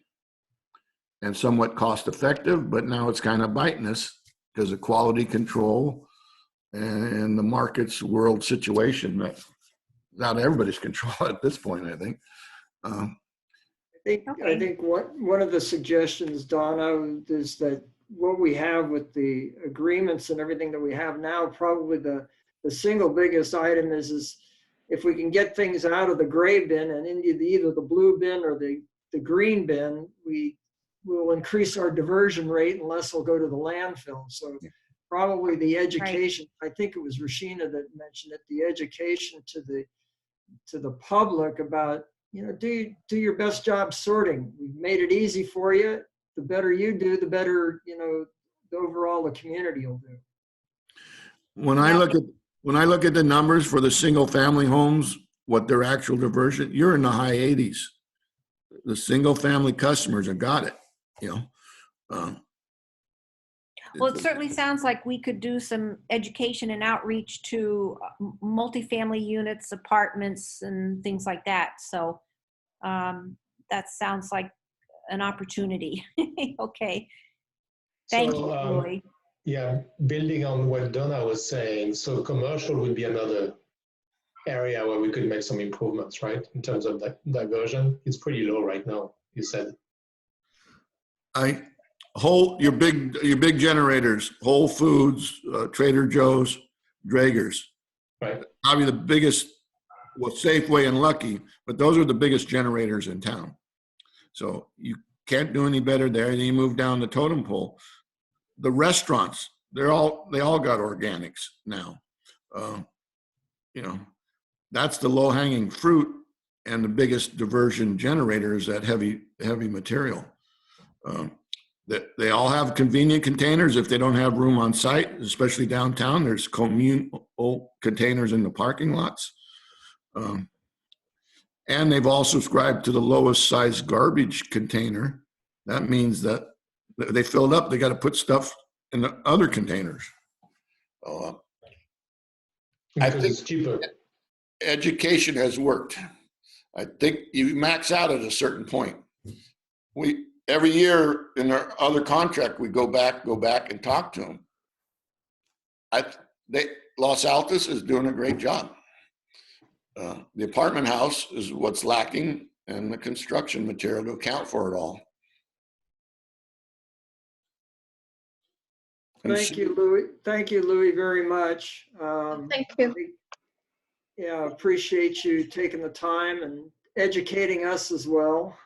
S7: and somewhat cost effective, but now it's kind of biting us because of quality control and the market's world situation that not everybody's control at this point, I think.
S2: I think one of the suggestions, Donna, is that what we have with the agreements and everything that we have now, probably the single biggest item is if we can get things out of the gray bin and into either the blue bin or the green bin, we will increase our diversion rate and less will go to the landfill. So probably the education, I think it was Rashina that mentioned it, the education to the public about, you know, do your best job sorting. We've made it easy for you. The better you do, the better, you know, overall the community will do.
S7: When I look at the numbers for the single family homes, what their actual diversion, you're in the high 80s. The single family customers have got it, you know.
S6: Well, it certainly sounds like we could do some education and outreach to multifamily units, apartments, and things like that. So that sounds like an opportunity. Okay. Thank you, Louis.
S5: Yeah, building on what Donna was saying, so commercial would be another area where we could make some improvements, right? In terms of diversion, it's pretty low right now, you said.
S7: Your big generators, Whole Foods, Trader Joe's, Draeger's.
S5: Right.
S7: Probably the biggest, well, Safeway and Lucky, but those are the biggest generators in town. So you can't do any better there. Then you move down the totem pole. The restaurants, they all got organics now. You know, that's the low hanging fruit, and the biggest diversion generator is that heavy material. They all have convenient containers if they don't have room on site, especially downtown. There's communal containers in the parking lots. And they've all subscribed to the lowest size garbage container. That means that they filled up, they got to put stuff in the other containers. I think
S5: it's cheaper.
S7: Education has worked. I think you max out at a certain point. Every year in our other contract, we go back and talk to them. Los Altos is doing a great job. The apartment house is what's lacking, and the construction material to account for it all.
S2: Thank you, Louis. Thank you, Louis, very much.
S4: Thank you.
S2: Yeah, appreciate you taking the time and educating us as well.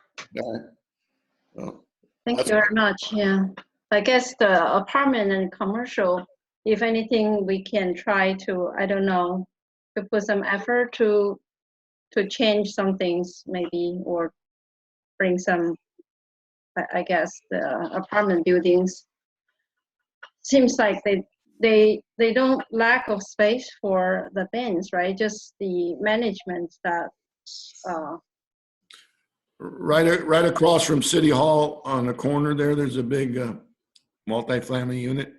S7: Well,
S8: Thank
S7: that's-
S8: you very much. Yeah. I guess the apartment and commercial, if anything, we can try to, I don't know, to put some effort to change some things maybe, or bring some, I guess, the apartment buildings. Seems like they don't lack of space for the bins, right? Just the management that,
S7: right across from City Hall on the corner there, there's a big multifamily unit.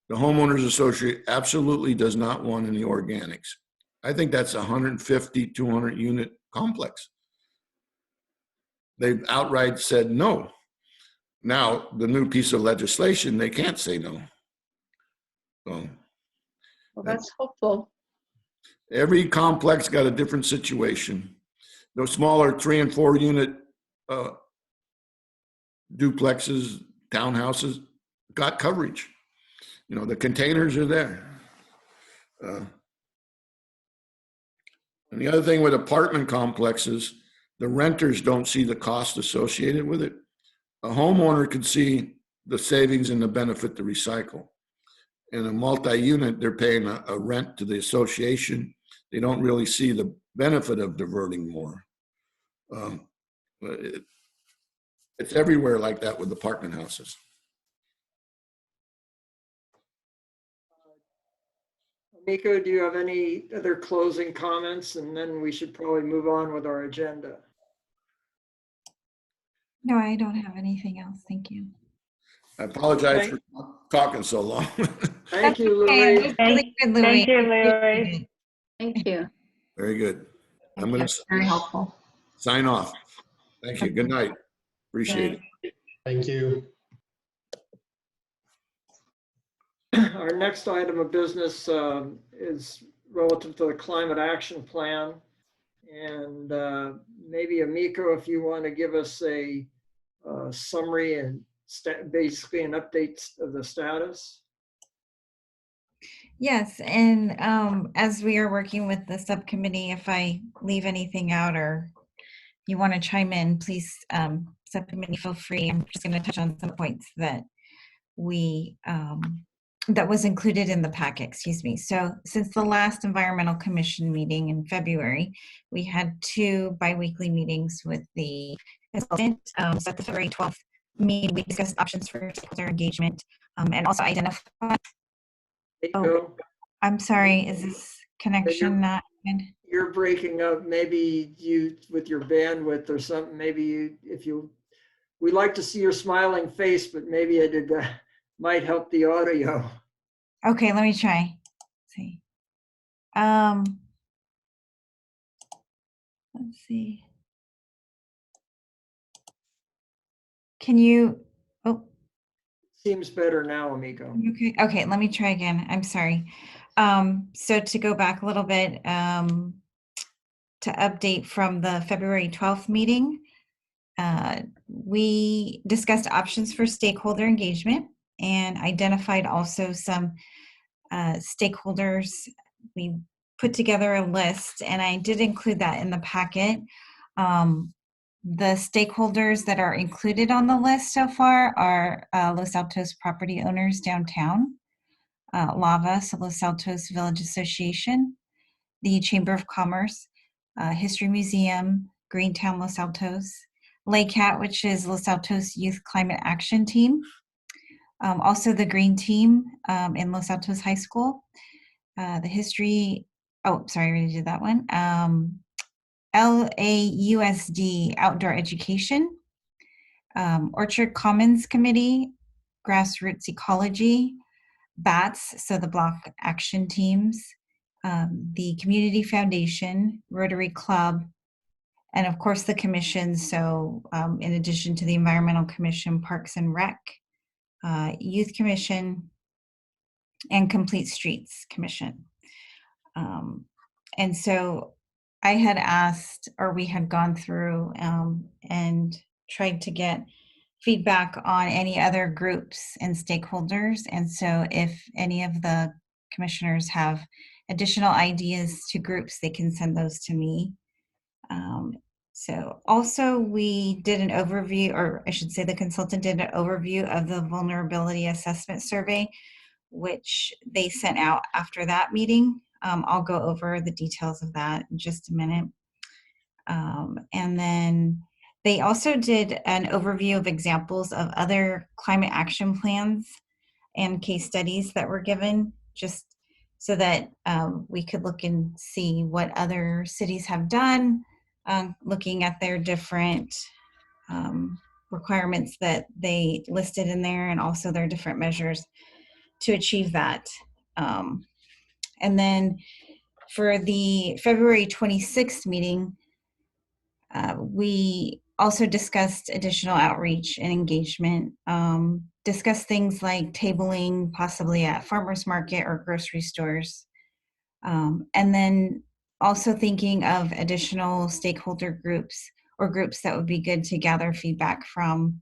S7: The homeowners association absolutely does not want any organics. I think that's 150, 200 unit complex. They've outright said no. Now, the new piece of legislation, they can't say no. So
S8: well, that's hopeful.
S7: every complex got a different situation. The smaller 3 and 4 unit duplexes, townhouses got coverage. You know, the containers are there. And the other thing with apartment complexes, the renters don't see the cost associated with it. A homeowner can see the savings and the benefit to recycle. In a multi-unit, they're paying a rent to the association. They don't really see the benefit of diverting more. It's everywhere like that with apartment houses.
S2: Miko, do you have any other closing comments? And then we should probably move on with our agenda.
S1: No, I don't have anything else. Thank you.
S7: I apologize for talking so long.
S2: Thank you,
S1: Okay,
S2: Louis.
S1: it was really good, Louis.
S3: Thank you,
S1: Appreciate
S3: Louis.
S1: it.
S8: Thank you.
S7: Very good. I'm going to
S4: Very helpful.
S7: sign off. Thank you. Good night. Appreciate it.
S5: Thank you.
S2: Our next item of business is relative to the climate action plan. And maybe Amiko, if you want to give us a summary and basically an update of the status.
S1: Yes, and as we are working with the subcommittee, if I leave anything out or you want to chime in, please, subcommittee, feel free. I'm just going to touch on some points that we that was included in the packet, excuse me. So since the last Environmental Commission meeting in February, we had 2 biweekly meetings with the consultant. So at the February 12th meeting, we discussed options for stakeholder engagement and also identify.
S2: Miko,
S1: I'm sorry, is this connection not good?
S2: you're breaking up. Maybe you, with your bandwidth or something, maybe you, we'd like to see your smiling face, but maybe it might help the audio.
S1: Okay, let me try. Let's see. Let's see. Can you, oh,
S2: Seems better now, Amiko.
S1: okay, okay, let me try again. I'm sorry. So to go back a little bit, to update from the February 12th meeting, we discussed options for stakeholder engagement and identified also some stakeholders. We put together a list, and I did include that in the packet. The stakeholders that are included on the list so far are Los Altos property owners downtown, LAVA, so Los Altos Village Association, the Chamber of Commerce, History Museum, Greentown Los Altos, LACAT, which is Los Altos Youth Climate Action Team, also the Green Team in Los Altos High School, the History, oh, sorry, I already did that one, LAUSD Outdoor Education, Orchard Commons Committee, Grassroots Ecology, BATS, so the Block Action Teams, the Community Foundation, Rotary Club, and of course the commissions. So in addition to the Environmental Commission, Parks and Rec, Youth Commission, and Complete Streets Commission. And so I had asked, or we had gone through and tried to get feedback on any other groups and stakeholders. And so if any of the commissioners have additional ideas to groups, they can send those to me. So also we did an overview, or I should say the consultant did an overview of the vulnerability assessment survey, which they sent out after that meeting. I'll go over the details of that in just a minute. And then they also did an overview of examples of other climate action plans and case studies that were given, just so that we could look and see what other cities have done, looking at their different requirements that they listed in there, and also their different measures to achieve that. And then for the February 26th meeting, we also discussed additional outreach and engagement, discussed things like tabling possibly at farmers market or grocery stores, and then also thinking of additional stakeholder groups or groups that would be good to gather feedback from.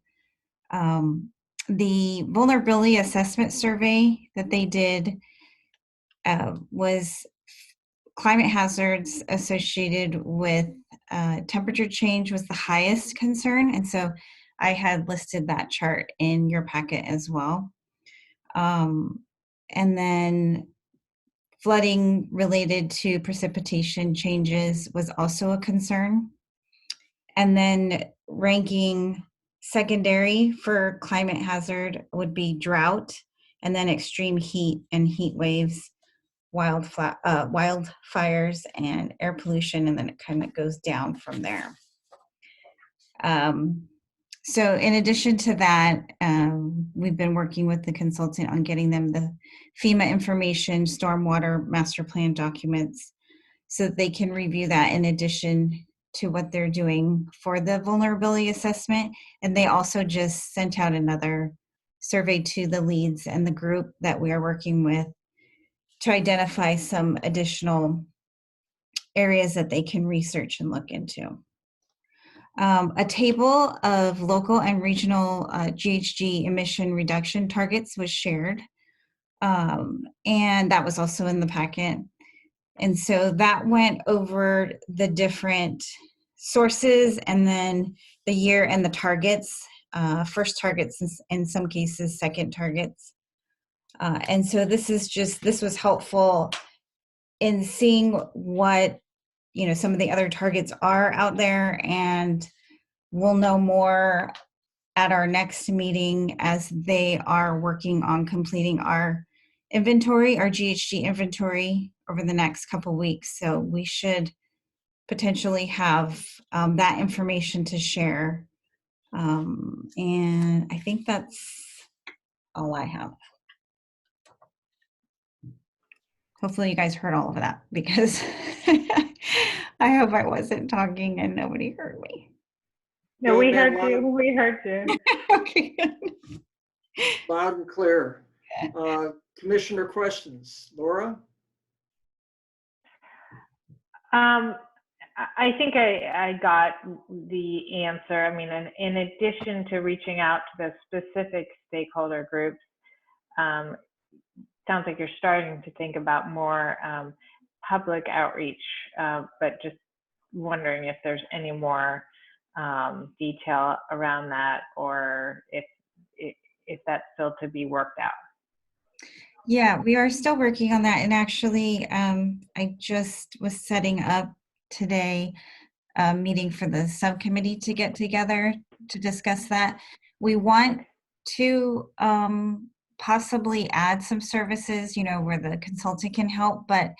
S1: The vulnerability assessment survey that they did was climate hazards associated with temperature change was the highest concern. And so I had listed that chart in your packet as well. And then flooding related to precipitation changes was also a concern. And then ranking secondary for climate hazard would be drought, and then extreme heat and heat waves, wildfires, and air pollution, and then it kind of goes down from there. So in addition to that, we've been working with the consultant on getting them the FEMA information, stormwater master plan documents, so that they can review that in addition to what they're doing for the vulnerability assessment. And they also just sent out another survey to the leads and the group that we are working with to identify some additional areas that they can research and look into. A table of local and regional GHG emission reduction targets was shared, and that was also in the packet. And so that went over the different sources, and then the year and the targets, first targets in some cases, second targets. And so this was helpful in seeing what, some of the other targets are out there, and we'll know more at our next meeting as they are working on completing our inventory, our GHG inventory, over the next couple weeks. So we should potentially have that information to share. And I think that's all I have. Hopefully you guys heard all of that, because I hope I wasn't talking and nobody heard me.
S3: No, we
S2: ma'am,
S3: heard you. We heard you.
S1: Okay, good.
S2: Loud and clear. Commissioner questions. Laura?
S3: I think I got the answer. I mean, in addition to reaching out to the specific stakeholder groups, sounds like you're starting to think about more public outreach, but just wondering if there's any more detail around that, or if that's still to be worked out.
S1: Yeah, we are still working on that. And actually, I just was setting up today a meeting for the subcommittee to get together to discuss that. We want to possibly add some services, where the consultant can help, but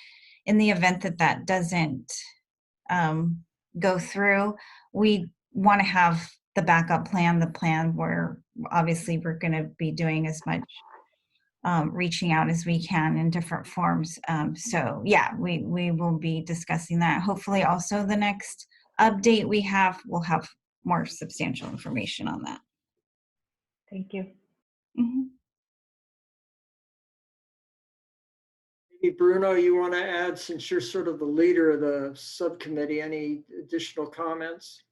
S1: in the event that that doesn't go through, we want to have the backup plan, the plan where obviously we're going to be doing as much reaching out as we can in different forms. So yeah, we will be discussing that. Hopefully also the next update we'll have more substantial information on that.
S3: Thank you.
S1: Mm-hmm.
S2: Maybe Bruno, you want to add, since you're sort of the leader of the subcommittee, any additional comments?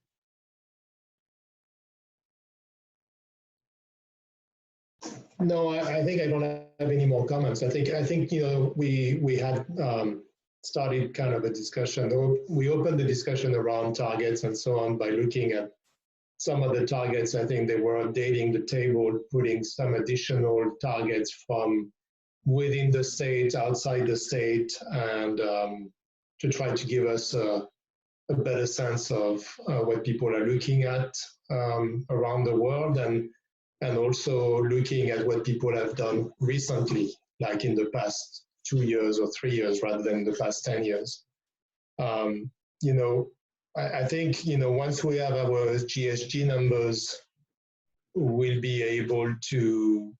S5: No, I think I don't have any more comments. I think we had started kind of a discussion. We opened the discussion around targets and so on by looking at some of the targets. I think they were updating the table, putting some additional targets from within the state, outside the state, and to try to give us a better sense of what people are looking at around the world, and also looking at what people have done recently, like in the past 2 years or 3 years rather than the past 10 years. You know, I think, you know, once we have our GHG numbers, we'll be able to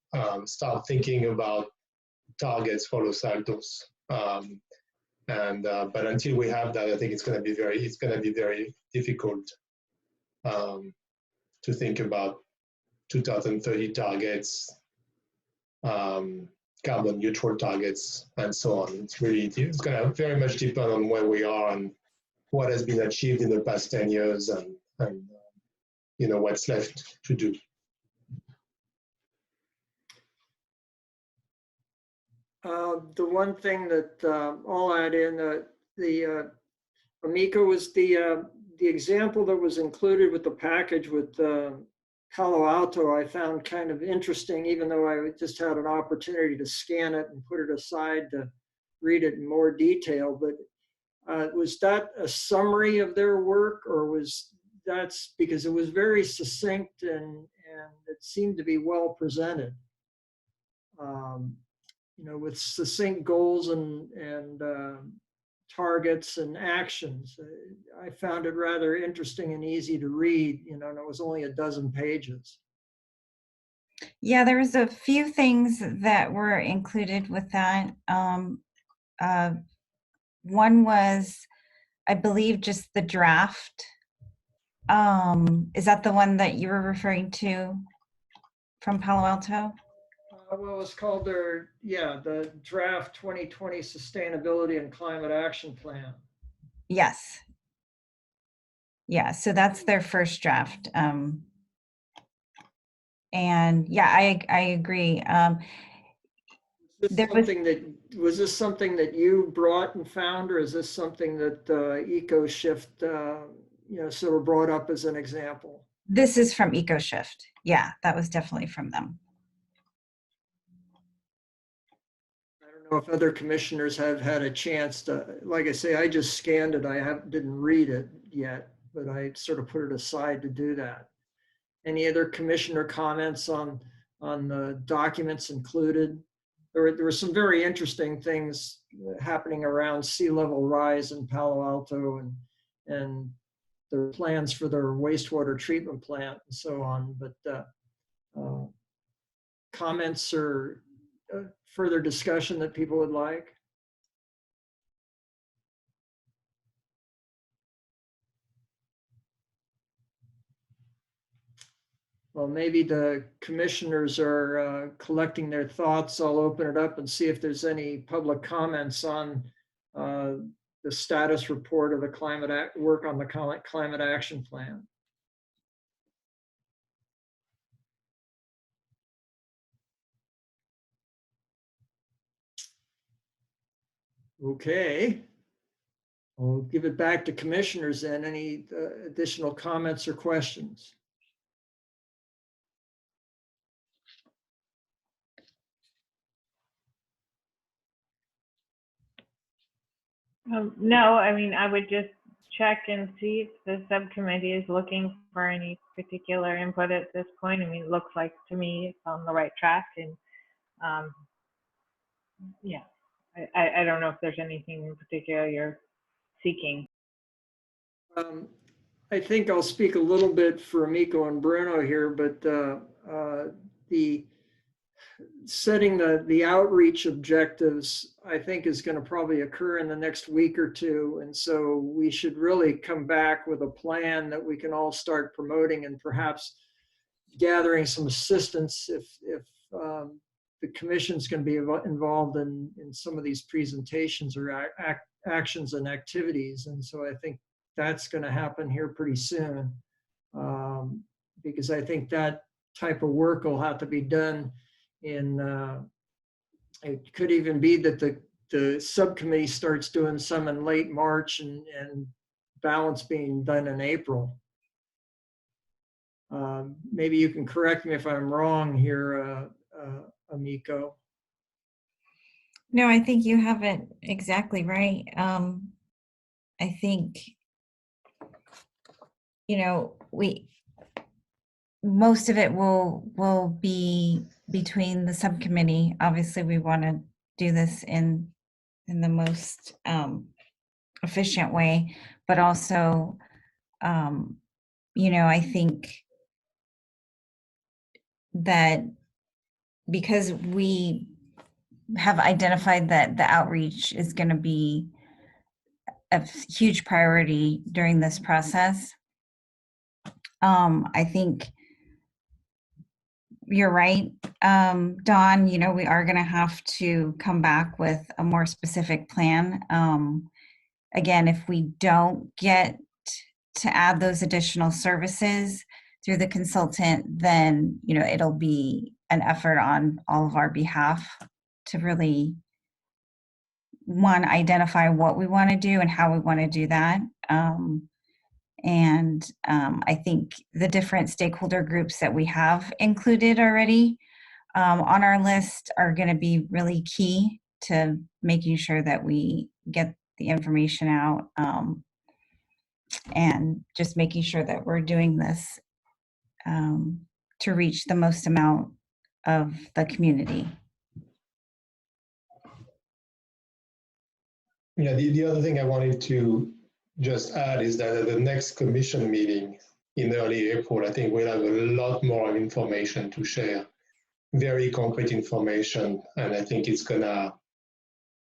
S5: start thinking about targets for Los Altos. But until we have that, I think it's going to be very difficult to think about 2030 targets, carbon neutral targets, and so on. It's going to very much depend on where we are and what has been achieved in the past 10 years, and you know, what's left to do.
S2: The one thing that I'll add in, Amico, was the example that was included with the package with Palo Alto. I found kind of interesting, even though I just had an opportunity to scan it and put it aside to read it in more detail. But was that a summary of their work, or that's because it was very succinct and it seemed to be well presented. You know, with succinct goals and targets and actions. I found it rather interesting and easy to read, you know, and it was only a dozen pages.
S1: Yeah, there was a few things that were included with that. One was, I believe, just the draft. Is that the one that you were referring to from Palo Alto?
S2: Well, it's called the Draft 2020 Sustainability and Climate Action Plan.
S1: Yes. Yeah, so that's their first draft. And yeah, I agree.
S2: Was this something that you brought and found, or is this something that EcoShift, you know, sort of brought up as an example?
S1: This is from EcoShift. Yeah, that was definitely from them.
S2: I don't know if other commissioners have had a chance to, like I say, I just scanned it. Didn't read it yet, but I sort of put it aside to do that. Any other commissioner comments on the documents included? There were some very interesting things happening around sea level rise in Palo Alto and their plans for their wastewater treatment plant and so on. But comments or further discussion that people would like? Well, maybe the commissioners are collecting their thoughts. I'll open it up and see if there's any public comments on the status report of the work on the climate action plan. Okay. I'll give it back to commissioners then. Any additional comments or questions?
S3: No, I mean, I would just check and see if the subcommittee is looking for any particular input at this point. I mean, it looks like to me it's on the right track, and yeah, I don't know if there's anything in particular you're seeking.
S2: I think I'll speak a little bit for Amico and Bruno here, but the setting the outreach objectives, I think, is going to probably occur in the next week or two. And so we should really come back with a plan that we can all start promoting and perhaps gathering some assistance if the commission's going to be involved in some of these presentations or actions and activities. And so I think that's going to happen here pretty soon, because I think that type of work will have to be done in, it could even be that the the subcommittee starts doing some in late March and balance being done in April. Maybe you can correct me if I'm wrong here, Amico.
S1: No, I think you have it exactly right. I think, you know, most of it will be between the subcommittee. Obviously, we want to do this in the most efficient way, but also, you know, I think that because we have identified that the outreach is going to be a huge priority during this process, I think you're right, Dawn. You know, we are going to have to come back with a more specific plan. Again, if we don't get to add those additional services through the consultant, then, you know, it'll be an effort on all of our behalf to really, one, identify what we want to do and how we want to do that. I think the different stakeholder groups that we have included already on our list are going to be really key to making sure that we get the information out, and just making sure that we're doing this to reach the most amount of the community.
S5: Yeah, the other thing I wanted to just add is that at the next commission meeting in early April, I think we'll have a lot more information to share, very concrete information. And I think it's gonna,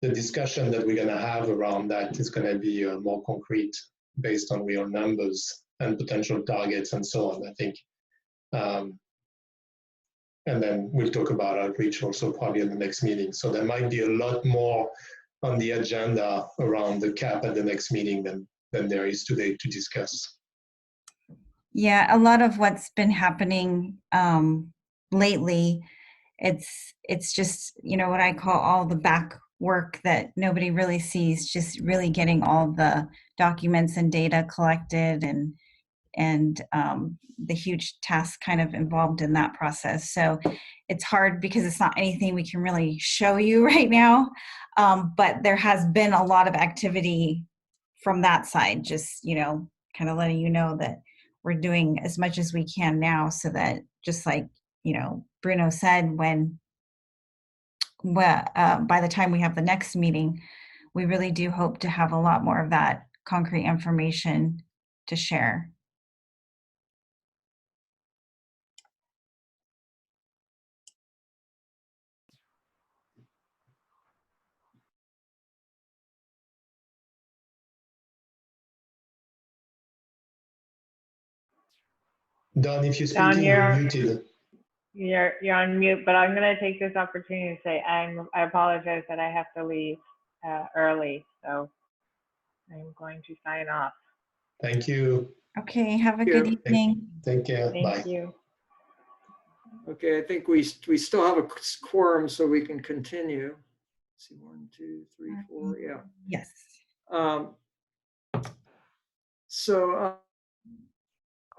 S5: the discussion that we're gonna have around that is gonna be more concrete based on real numbers and potential targets and so on, I think. And then we'll talk about outreach also probably in the next meeting. So there might be a lot more on the agenda around the cap at the next meeting than there is today to discuss.
S1: Yeah, a lot of what's been happening lately, it's just, you know, what I call all the back work that nobody really sees, just really getting all the documents and data collected and the huge task kind of involved in that process. So it's hard because it's not anything we can really show you right now. But there has been a lot of activity from that side, just, you know, kind of letting you know that we're doing as much as we can now, so that, just like, you know, Bruno said, by the time we have the next meeting, we really do hope to have a lot more of that concrete information to share.
S5: Don, if you're
S3: Don,
S5: speaking, you're muted.
S3: You're on mute, but I'm going to take this opportunity to say I apologize that I have to leave early, so I'm going to sign off.
S5: Thank you.
S1: Okay, have a good evening.
S5: Take care. Bye.
S3: Thank you.
S2: Okay, I think we still have a quorum, so we can continue. Let's see, 1, 2, 3, 4, yeah.
S1: Yes.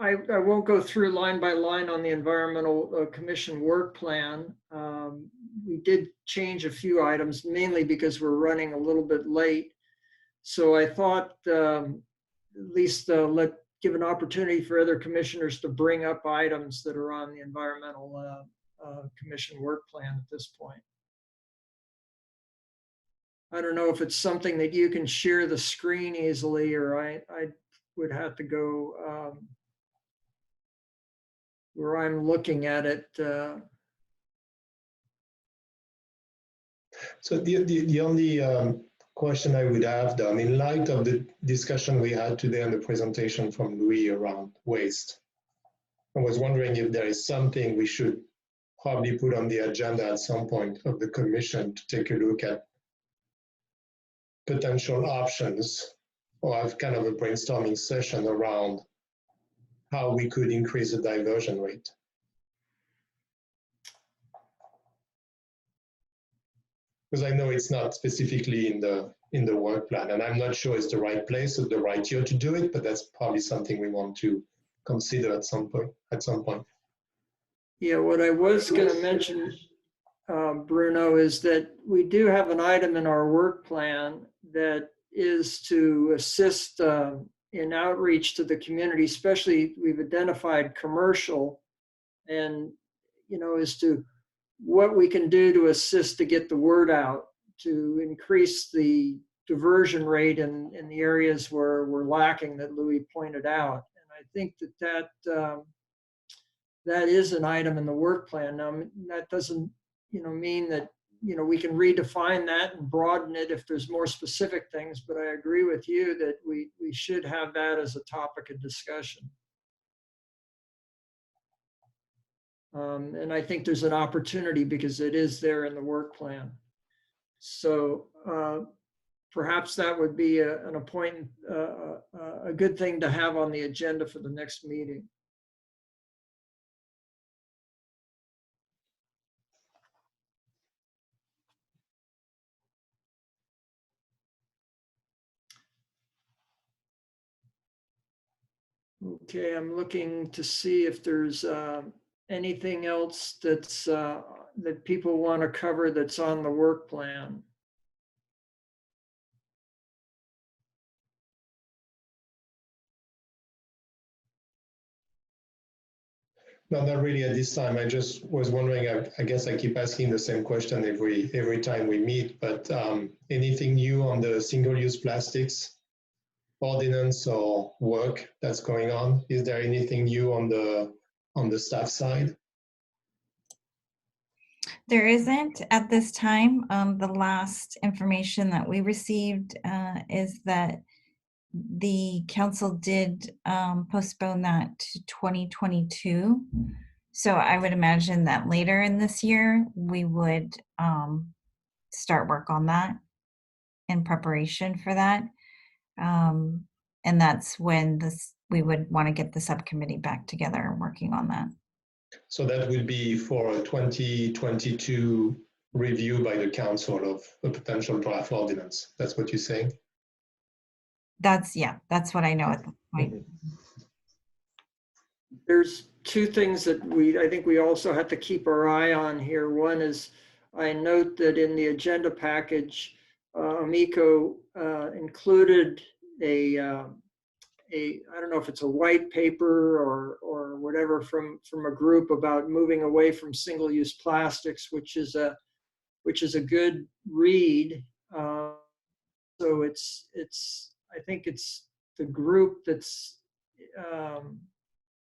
S2: I won't go through line by line on the Environmental Commission work plan. We did change a few items, mainly because we're running a little bit late. So I thought at least give an opportunity for other commissioners to bring up items that are on the Environmental Commission work plan at this point. I don't know if it's something that you can share the screen easily, or I would have to go where I'm looking at it.
S5: So the only question I would have, Don, in light of the discussion we had today and the presentation from Louis around waste, I was wondering if there is something we should probably put on the agenda at some point of the commission to take a look at potential options, or have kind of a brainstorming session around how we could increase the diversion rate. Because I know it's not specifically in the work plan, and I'm not sure it's the right place or the right year to do it, but that's probably something we want to consider at some point.
S2: Yeah, what I was going to mention, Bruno, is that we do have an item in our work plan that is to assist in outreach to the community, especially we've identified commercial, and, as to what we can do to assist to get the word out, to increase the diversion rate in the areas where we're lacking that Louis pointed out. And I think that is an item in the work plan. Now, that doesn't, mean that, we can redefine that and broaden it if there's more specific things, but I agree with you that we should have that as a topic of discussion. And I think there's an opportunity because it is there in the work plan. So perhaps that would be a good thing to have on the agenda for the next meeting. Okay, I'm looking to see if there's anything else that's that people want to cover that's on the work plan.
S5: No, not really at this time. I just was wondering, I guess I keep asking the same question every time we meet, but anything new on the single-use plastics ordinance or work that's going on? Is there anything new on the staff side?
S1: There isn't at this time. The last information that we received is that the council did postpone that to 2022. So I would imagine that later in this year, we would start work on that in preparation for that. And that's when we would want to get the subcommittee back together working on that.
S5: So that will be for a 2022 review by the council of a potential draft ordinance. That's what you're saying?
S1: That's what I know at this point.
S2: There's two things that I think we also have to keep our eye on here. One is, I note that in the agenda package, Amico included I don't know if it's a white paper or whatever from a group about moving away from single-use plastics, which is a good read. So I think it's the group that's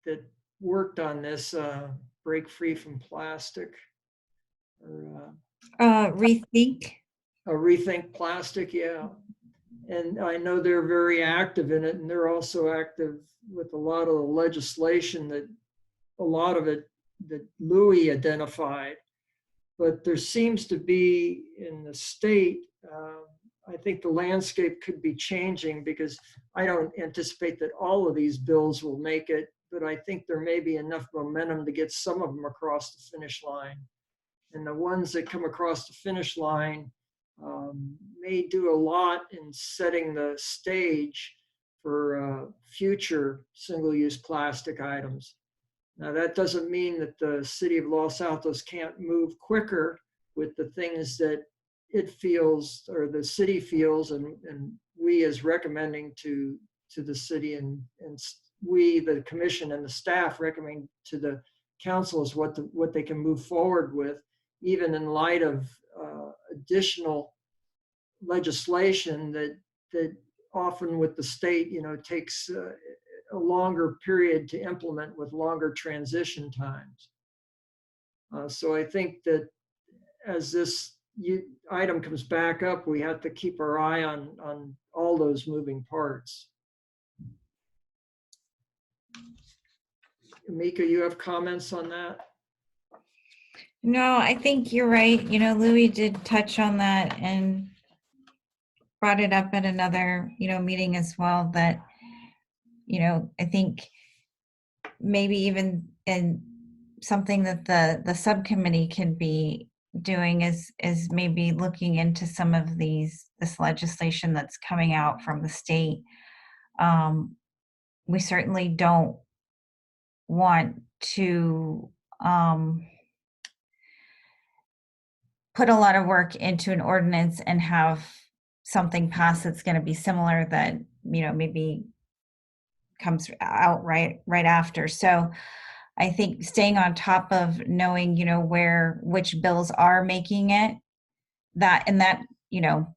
S2: that worked on this break free from plastic or rethink plastic, yeah. And I know they're very active in it, and they're also active with a lot of the legislation that Louis identified. But there seems to be in the state, I think the landscape could be changing because I don't anticipate that all of these bills will make it, but I think there may be enough momentum to get some of them across the finish line. And the ones that come across the finish line may do a lot in setting the stage for future single-use plastic items. Now, that doesn't mean that the city of Los Altos can't move quicker with the things that it feels or the city feels, and we as recommending to the city and we, the commission and the staff, recommend to the council is what they can move forward with, even in light of additional legislation that often with the state, takes a longer period to implement with longer transition times. So I think that as this item comes back up, we have to keep our eye on all those moving parts. Mika, you have comments on that?
S1: No, I think you're right. Louis did touch on that and brought it up at another, meeting as well, that, I think maybe even in something that the subcommittee can be doing is maybe looking into some of this legislation that's coming out from the state. We certainly don't want to put a lot of work into an ordinance and have something pass that's going to be similar that, you know, maybe comes out right after. So I think staying on top of knowing, you know, which bills are making it, that, you know,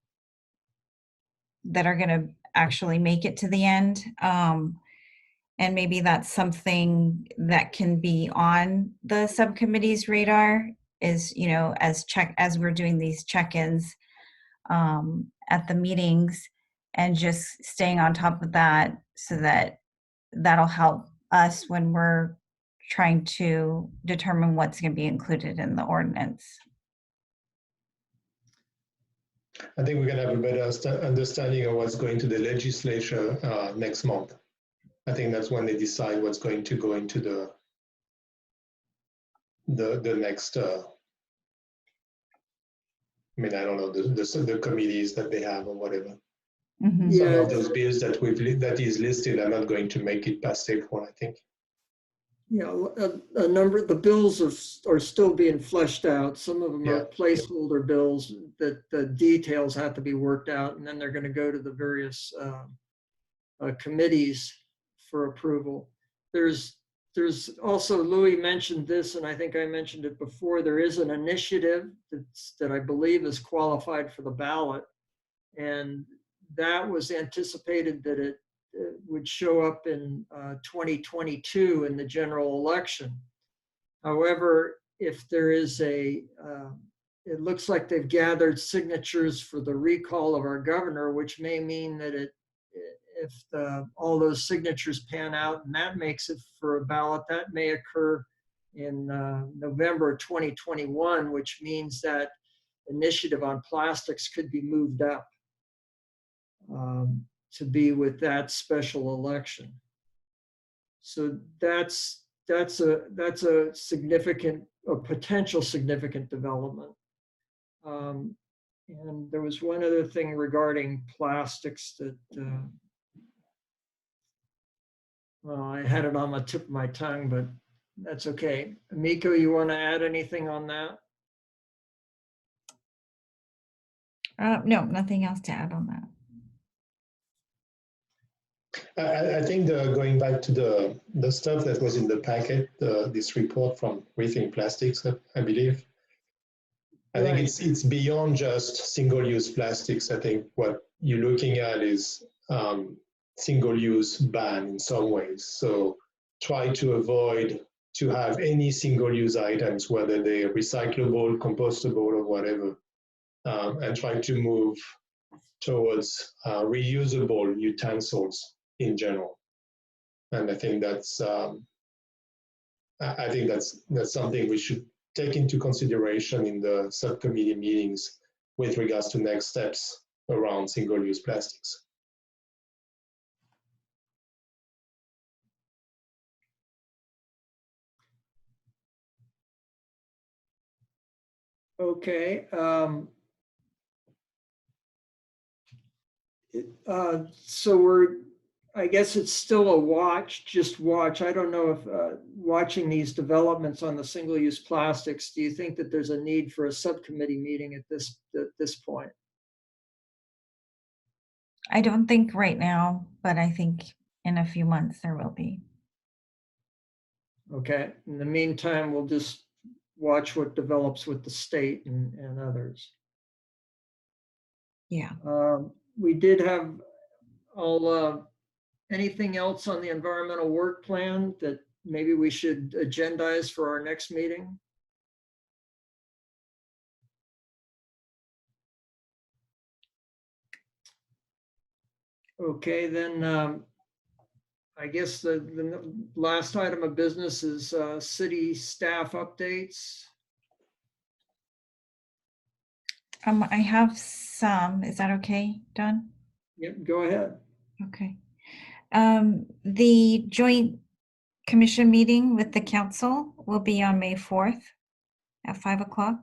S1: that are going to actually make it to the end. And maybe that's something that can be on the subcommittee's radar is, you know, as we're doing these check-ins at the meetings, and just staying on top of that, so that that'll help us when we're trying to determine what's going to be included in the ordinance.
S5: I think we're going to have a better understanding of what's going to the legislature next month. I think that's when they decide what's going to go into the next. I mean, I don't know, the committees that they have or whatever.
S1: Mm-hmm.
S5: Some
S2: Yeah,
S5: of those bills that is listed are not going to make it past April, I think.
S2: yeah, a number of the bills are still being fleshed out. Some of them
S5: Yeah.
S2: are placeholder bills that the details have to be worked out, and then they're going to go to the various committees for approval. There's also, Louis mentioned this, and I think I mentioned it before, there is an initiative that I believe is qualified for the ballot, and that was anticipated that it would show up in 2022 in the general election. However, if there is it looks like they've gathered signatures for the recall of our governor, which may mean that if all those signatures pan out and that makes it for a ballot, that may occur in November 2021, which means that initiative on plastics could be moved up to be with that special election. So that's a significant, a potential significant development. And there was one other thing regarding plastics that well, I had it on the tip of my tongue, but that's okay. Miko, you want to add anything on that?
S1: No, nothing else to add on that.
S5: I think going back to the stuff that was in the packet, this report from Rethink Plastics, I believe. I think it's beyond just single-use plastics. I think what you're looking at is single-use ban in some ways. So try to avoid to have any single-use items, whether they're recyclable, compostable, or whatever, and try to move towards reusable utensils in general. And I think that's something we should take into consideration in the subcommittee meetings with regards to next steps around single-use plastics.
S2: Okay. So I guess it's still a watch, just watch. I don't know if watching these developments on the single-use plastics, do you think that there's a need for a subcommittee meeting at this point?
S1: I don't think right now, but I think in a few months there will be.
S2: Okay. In the meantime, we'll just watch what develops with the state and others.
S1: Yeah.
S2: We did have anything else on the environmental work plan that maybe we should agendize for our next meeting? Okay, then I guess the last item of business is city staff updates.
S1: I have some. Is that okay, Don?
S2: Yep, go ahead.
S1: Okay. The joint commission meeting with the council will be on May 4th at 5 o'clock.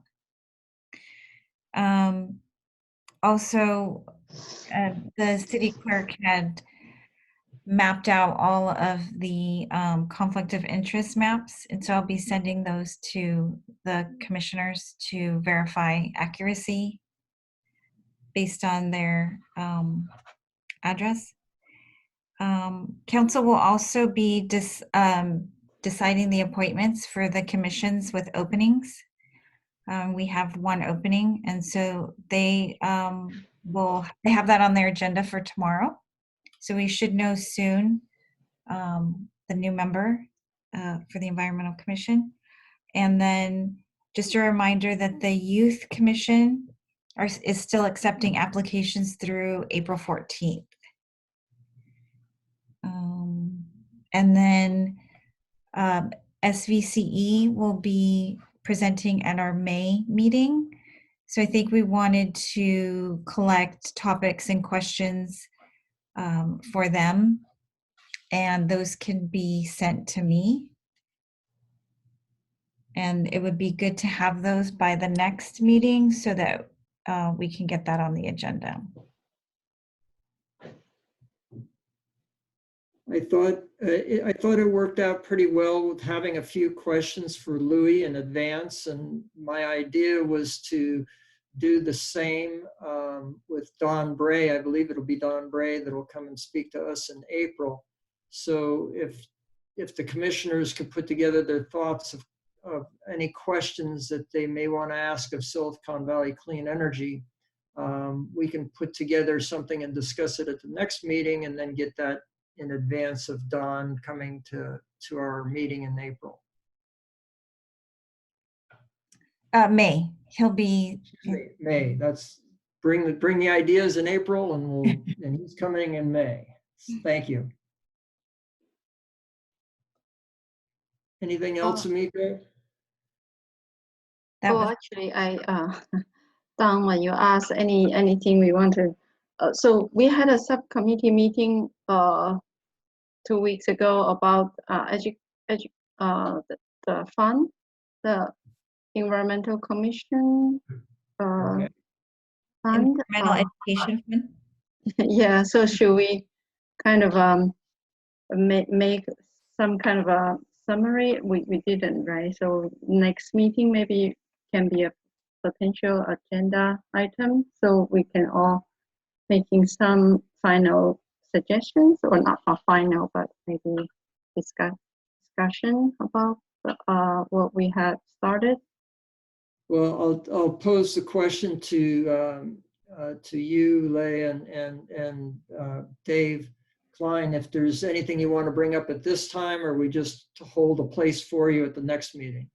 S1: Also, the city clerk had mapped out all of the conflict of interest maps. And so I'll be sending those to the commissioners to verify accuracy based on their address. Council will also be deciding the appointments for the commissions with openings. We have one opening, and so they have that on their agenda for tomorrow. So we should know soon the new member for the Environmental Commission. And then just a reminder that the Youth Commission is still accepting applications through April 14th. And then SVCE will be presenting at our May meeting. So I think we wanted to collect topics and questions for them, and those can be sent to me. And it would be good to have those by the next meeting so that we can get that on the agenda.
S2: I thought it worked out pretty well with having a few questions for Louis in advance, and my idea was to do the same with Don Bray. I believe it'll be Don Bray that will come and speak to us in April. So if the commissioners could put together their thoughts of any questions that they may want to ask of Silicon Valley Clean Energy, we can put together something and discuss it at the next meeting, and then get that in advance of Don coming to our meeting in April.
S1: May. He'll be
S2: May. That's bring the ideas in April, and he's coming in May. Thank you. Anything else, Amika?
S1: that
S8: Oh,
S1: was
S8: actually, Don, when you ask anything we want to, so we had a subcommittee meeting 2 weeks ago about the fund, the Environmental Commission
S2: Okay.
S8: fund.
S1: environmental education fund.
S8: Yeah, so should we kind of make some kind of a summary? We didn't, right? So next meeting maybe can be a potential agenda item, so we can all making some final suggestions, or not final, but maybe discussion about what we had started.
S2: Well, I'll pose the question to you, Lei, and Dave Klein, if there's anything you want to bring up at this time, or we just hold a place for you at the next meeting.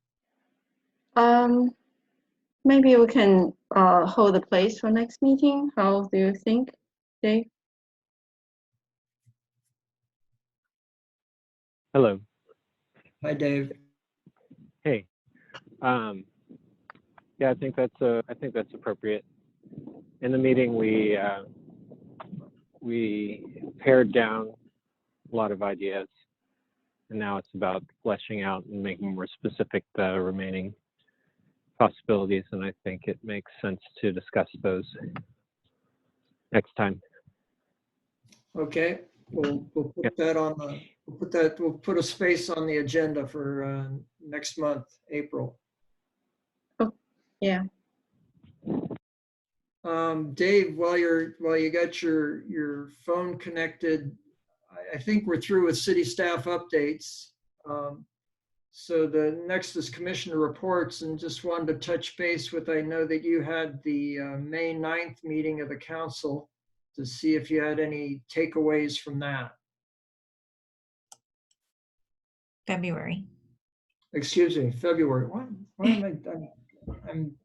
S8: Maybe we can hold a place for next meeting. How do you think, Dave?
S9: Hello.
S2: Hi, Dave.
S9: Hey. Yeah, I think that's appropriate. In the meeting, we pared down a lot of ideas, and now it's about fleshing out and making more specific the remaining possibilities. And I think it makes sense to discuss those next time.
S2: Okay, we'll put that on the we'll put a space on the agenda for next month, April.
S8: Yeah.
S2: Dave, while you got your phone connected, I think we're through with city staff updates. So the next is commissioner reports, and just wanted to touch base with, I know that you had the May 9th meeting of the council, to see if you had any takeaways from that.
S1: February.
S2: Excuse me, February. Why am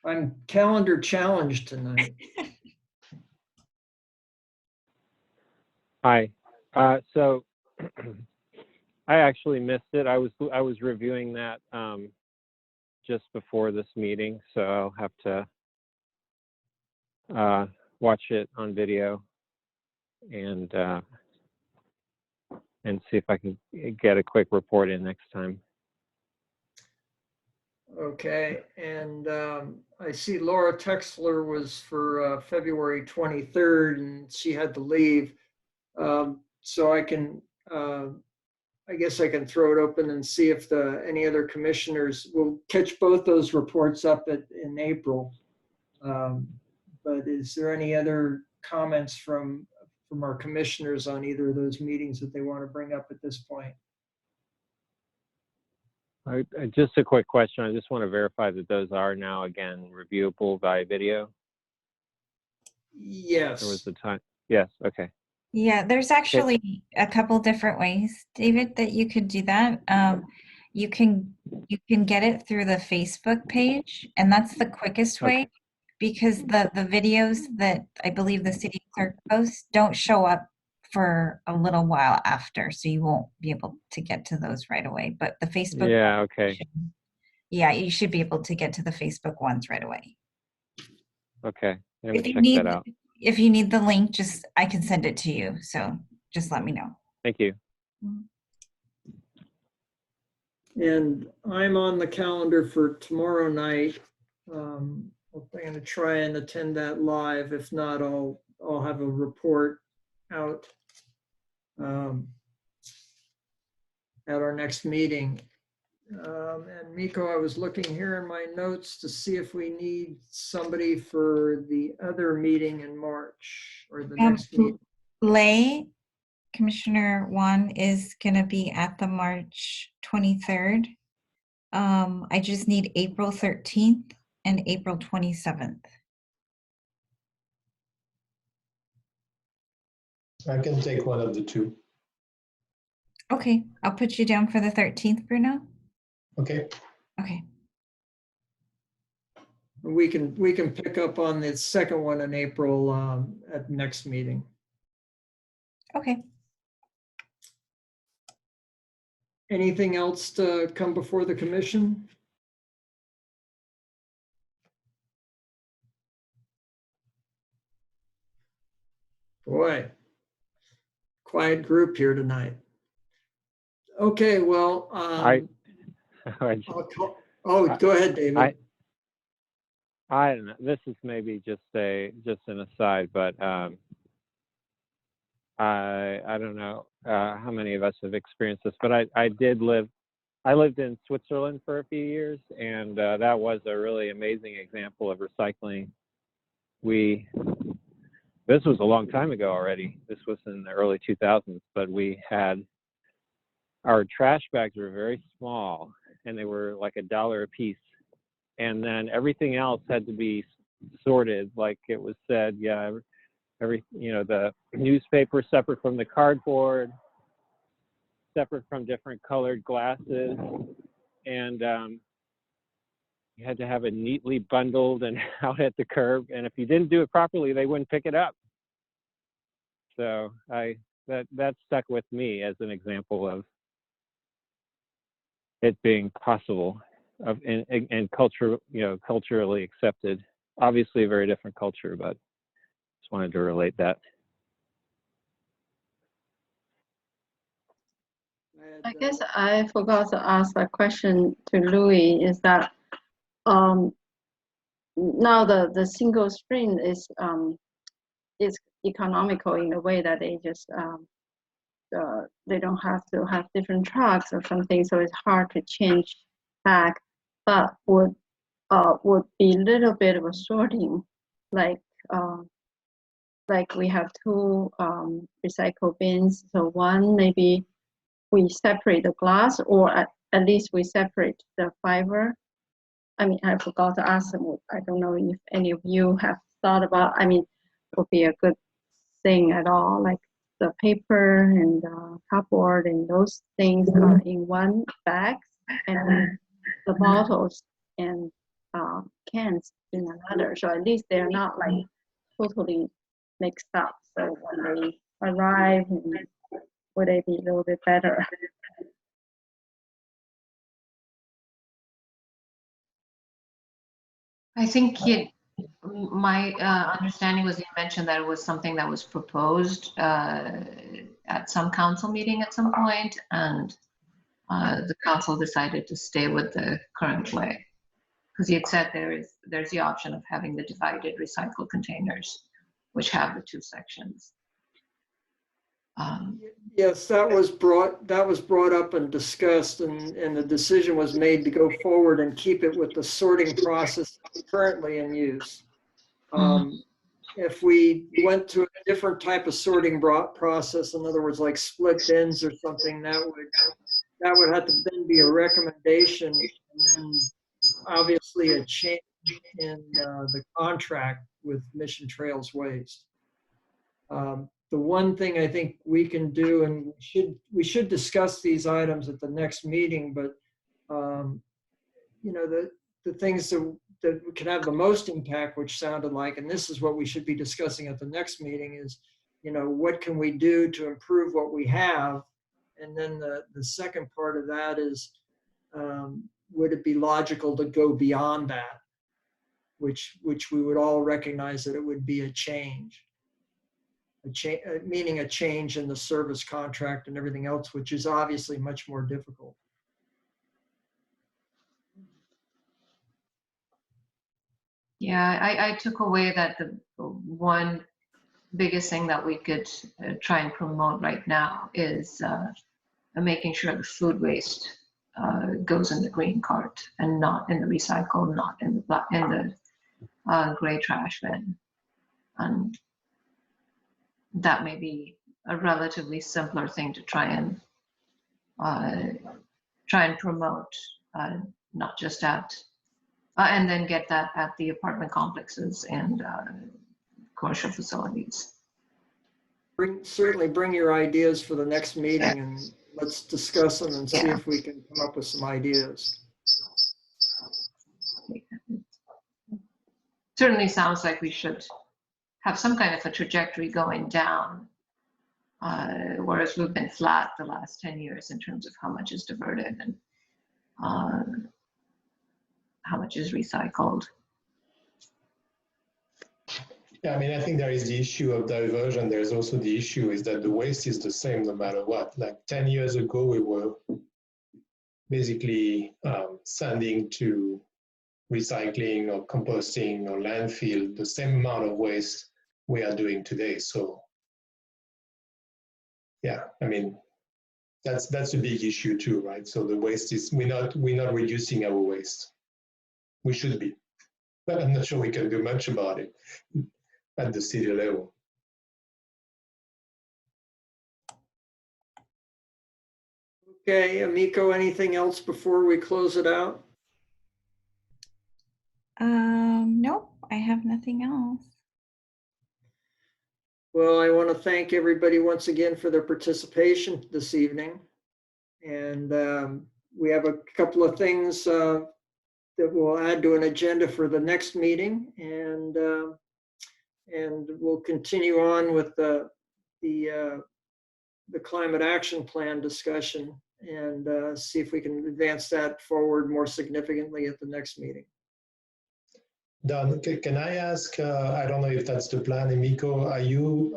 S2: I'm calendar challenged tonight.
S9: Hi. So I actually missed it. I was reviewing that just before this meeting, so I'll have to watch it on video and see if I can get a quick report in next time.
S2: Okay, and I see Laura Texler was for February 23rd, and she had to leave. So I can, I guess I can throw it open and see if any other commissioners will catch both those reports up in April. But is there any other comments from our commissioners on either of those meetings that they want to bring up at this point?
S9: Just a quick question. I just want to verify that those are now again reviewable by video.
S2: Yes.
S9: There was the time. Yes. Okay.
S1: Yeah, there's actually a couple different ways, David, that you could do that. You can get it through the Facebook page, and that's the quickest way.
S9: Okay.
S1: Because the videos that I believe the city clerk posts don't show up for a little while after, so you won't be able to get to those right away. But the Facebook,
S9: Yeah. Okay.
S1: yeah, you should be able to get to the Facebook ones right away.
S9: Okay. I'm gonna
S1: If you
S9: check
S1: need,
S9: that out.
S1: if you need the link, just I can send it to you. So just let me know.
S9: Thank you.
S2: And I'm on the calendar for tomorrow night. I'm going to try and attend that live. If not, I'll have a report out at our next meeting. And Miko, I was looking here in my notes to see if we need somebody for the other meeting in March or the next meeting.
S1: Lay Commissioner Juan is going to be at the March 23rd. I just need April 13th and April 27th.
S5: I can take one of the two.
S1: Okay, I'll put you down for the 13th, Bruno.
S5: Okay.
S1: Okay.
S2: We can pick up on the second one in April at the next meeting.
S1: Okay.
S2: Anything else to come before the commission? Boy, quiet group here tonight. Okay, well, go ahead, David.
S9: I don't know. This is maybe just an aside, but I don't know how many of us have experienced this, but I lived in Switzerland for a few years, and that was a really amazing example of recycling. This was a long time ago already. This was in the early 2000s, but we had, our trash bags were very small, and they were like $1 a piece. And then everything else had to be sorted, like it was said, the newspaper separate from the cardboard, separate from different colored glasses, and you had to have it neatly bundled and out at the curb. And if you didn't do it properly, they wouldn't pick it up. So that stuck with me as an example of it being possible and culturally accepted. Obviously a very different culture, but just wanted to relate that.
S8: I guess I forgot to ask a question to Louis, is that now the single stream is economical in a way that they just they don't have to have different trucks or something, so it's hard to change back, but would be a little bit of a sorting, like we have two recycle bins, so one maybe we separate the glass, or at least we separate the fiber. I mean, I forgot to ask them. I don't know if any of you have thought about, I mean, it would be a good thing at all, like the paper and cardboard and those things are in one bag, and the bottles and cans in another. So at least they're not like totally mixed up. So when they arrive, would they be a little bit better?
S4: I think my understanding was you mentioned that it was something that was proposed at some council meeting at some point, and the council decided to stay with the current way. because you had said there's the option of having the divided recycle containers, which have the two sections.
S2: Yes, that was brought up and discussed, and the decision was made to go forward and keep it with the sorting process currently in use. If we went to a different type of sorting process, in other words, like split bins or something, that would have to then be a recommendation, and then obviously a change in the contract with Mission Trails Waste. The one thing I think we can do, and we should discuss these items at the next meeting, but you know, the things that can have the most impact, which sounded like, and this is what we should be discussing at the next meeting, is, you know, what can we do to improve what we have? And then the second part of that is, would it be logical to go beyond that, which we would all recognize that it would be a change. Meaning a change in the service contract and everything else, which is obviously much more difficult.
S4: Yeah, I took away that the one biggest thing that we could try and promote right now is making sure the food waste goes in the green cart and not in the recycle, not in the gray trash bin. And that may be a relatively simpler thing to try and promote, not just at, and then get that at the apartment complexes and commercial facilities.
S2: Certainly bring your ideas for the next meeting, and let's discuss them and see if we can come up with some ideas.
S4: Certainly sounds like we should have some kind of a trajectory going down, whereas we've been flat the last 10 years in terms of how much is diverted and how much is recycled.
S5: Yeah, I mean, I think there is the issue of diversion. There's also the issue is that the waste is the same no matter what. Like 10 years ago, we were basically sending to recycling or composting or landfill the same amount of waste we are doing today. So yeah, I mean, that's a big issue too, right? So the waste is, we're not reducing our waste. We should be, but I'm not sure we can do much about it at the city level.
S2: Okay, Amico, anything else before we close it out?
S1: Nope, I have nothing else.
S2: Well, I want to thank everybody once again for their participation this evening. And we have a couple of things that we'll add to an agenda for the next meeting. And we'll continue on with the climate action plan discussion and see if we can advance that forward more significantly at the next meeting.
S5: Don, can I ask, I don't know if that's the plan, Emiko, are you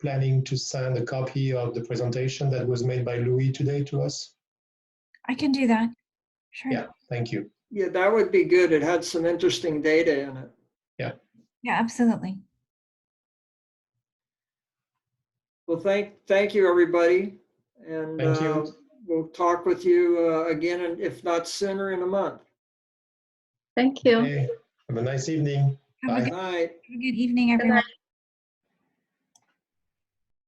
S5: planning to send a copy of the presentation that was made by Louis today to us?
S1: I can do that. Sure.
S5: Yeah, thank you.
S2: Yeah, that would be good. It had some interesting data in it.
S5: Yeah.
S1: Yeah, absolutely.
S2: Well, thank you, everybody. And
S5: Thank you.
S2: We'll talk with you again, and if not sooner, in a month.
S8: Thank you.
S5: Okay. Have a nice evening.
S1: Have a
S5: Bye.
S2: Good night.
S1: good evening, everyone.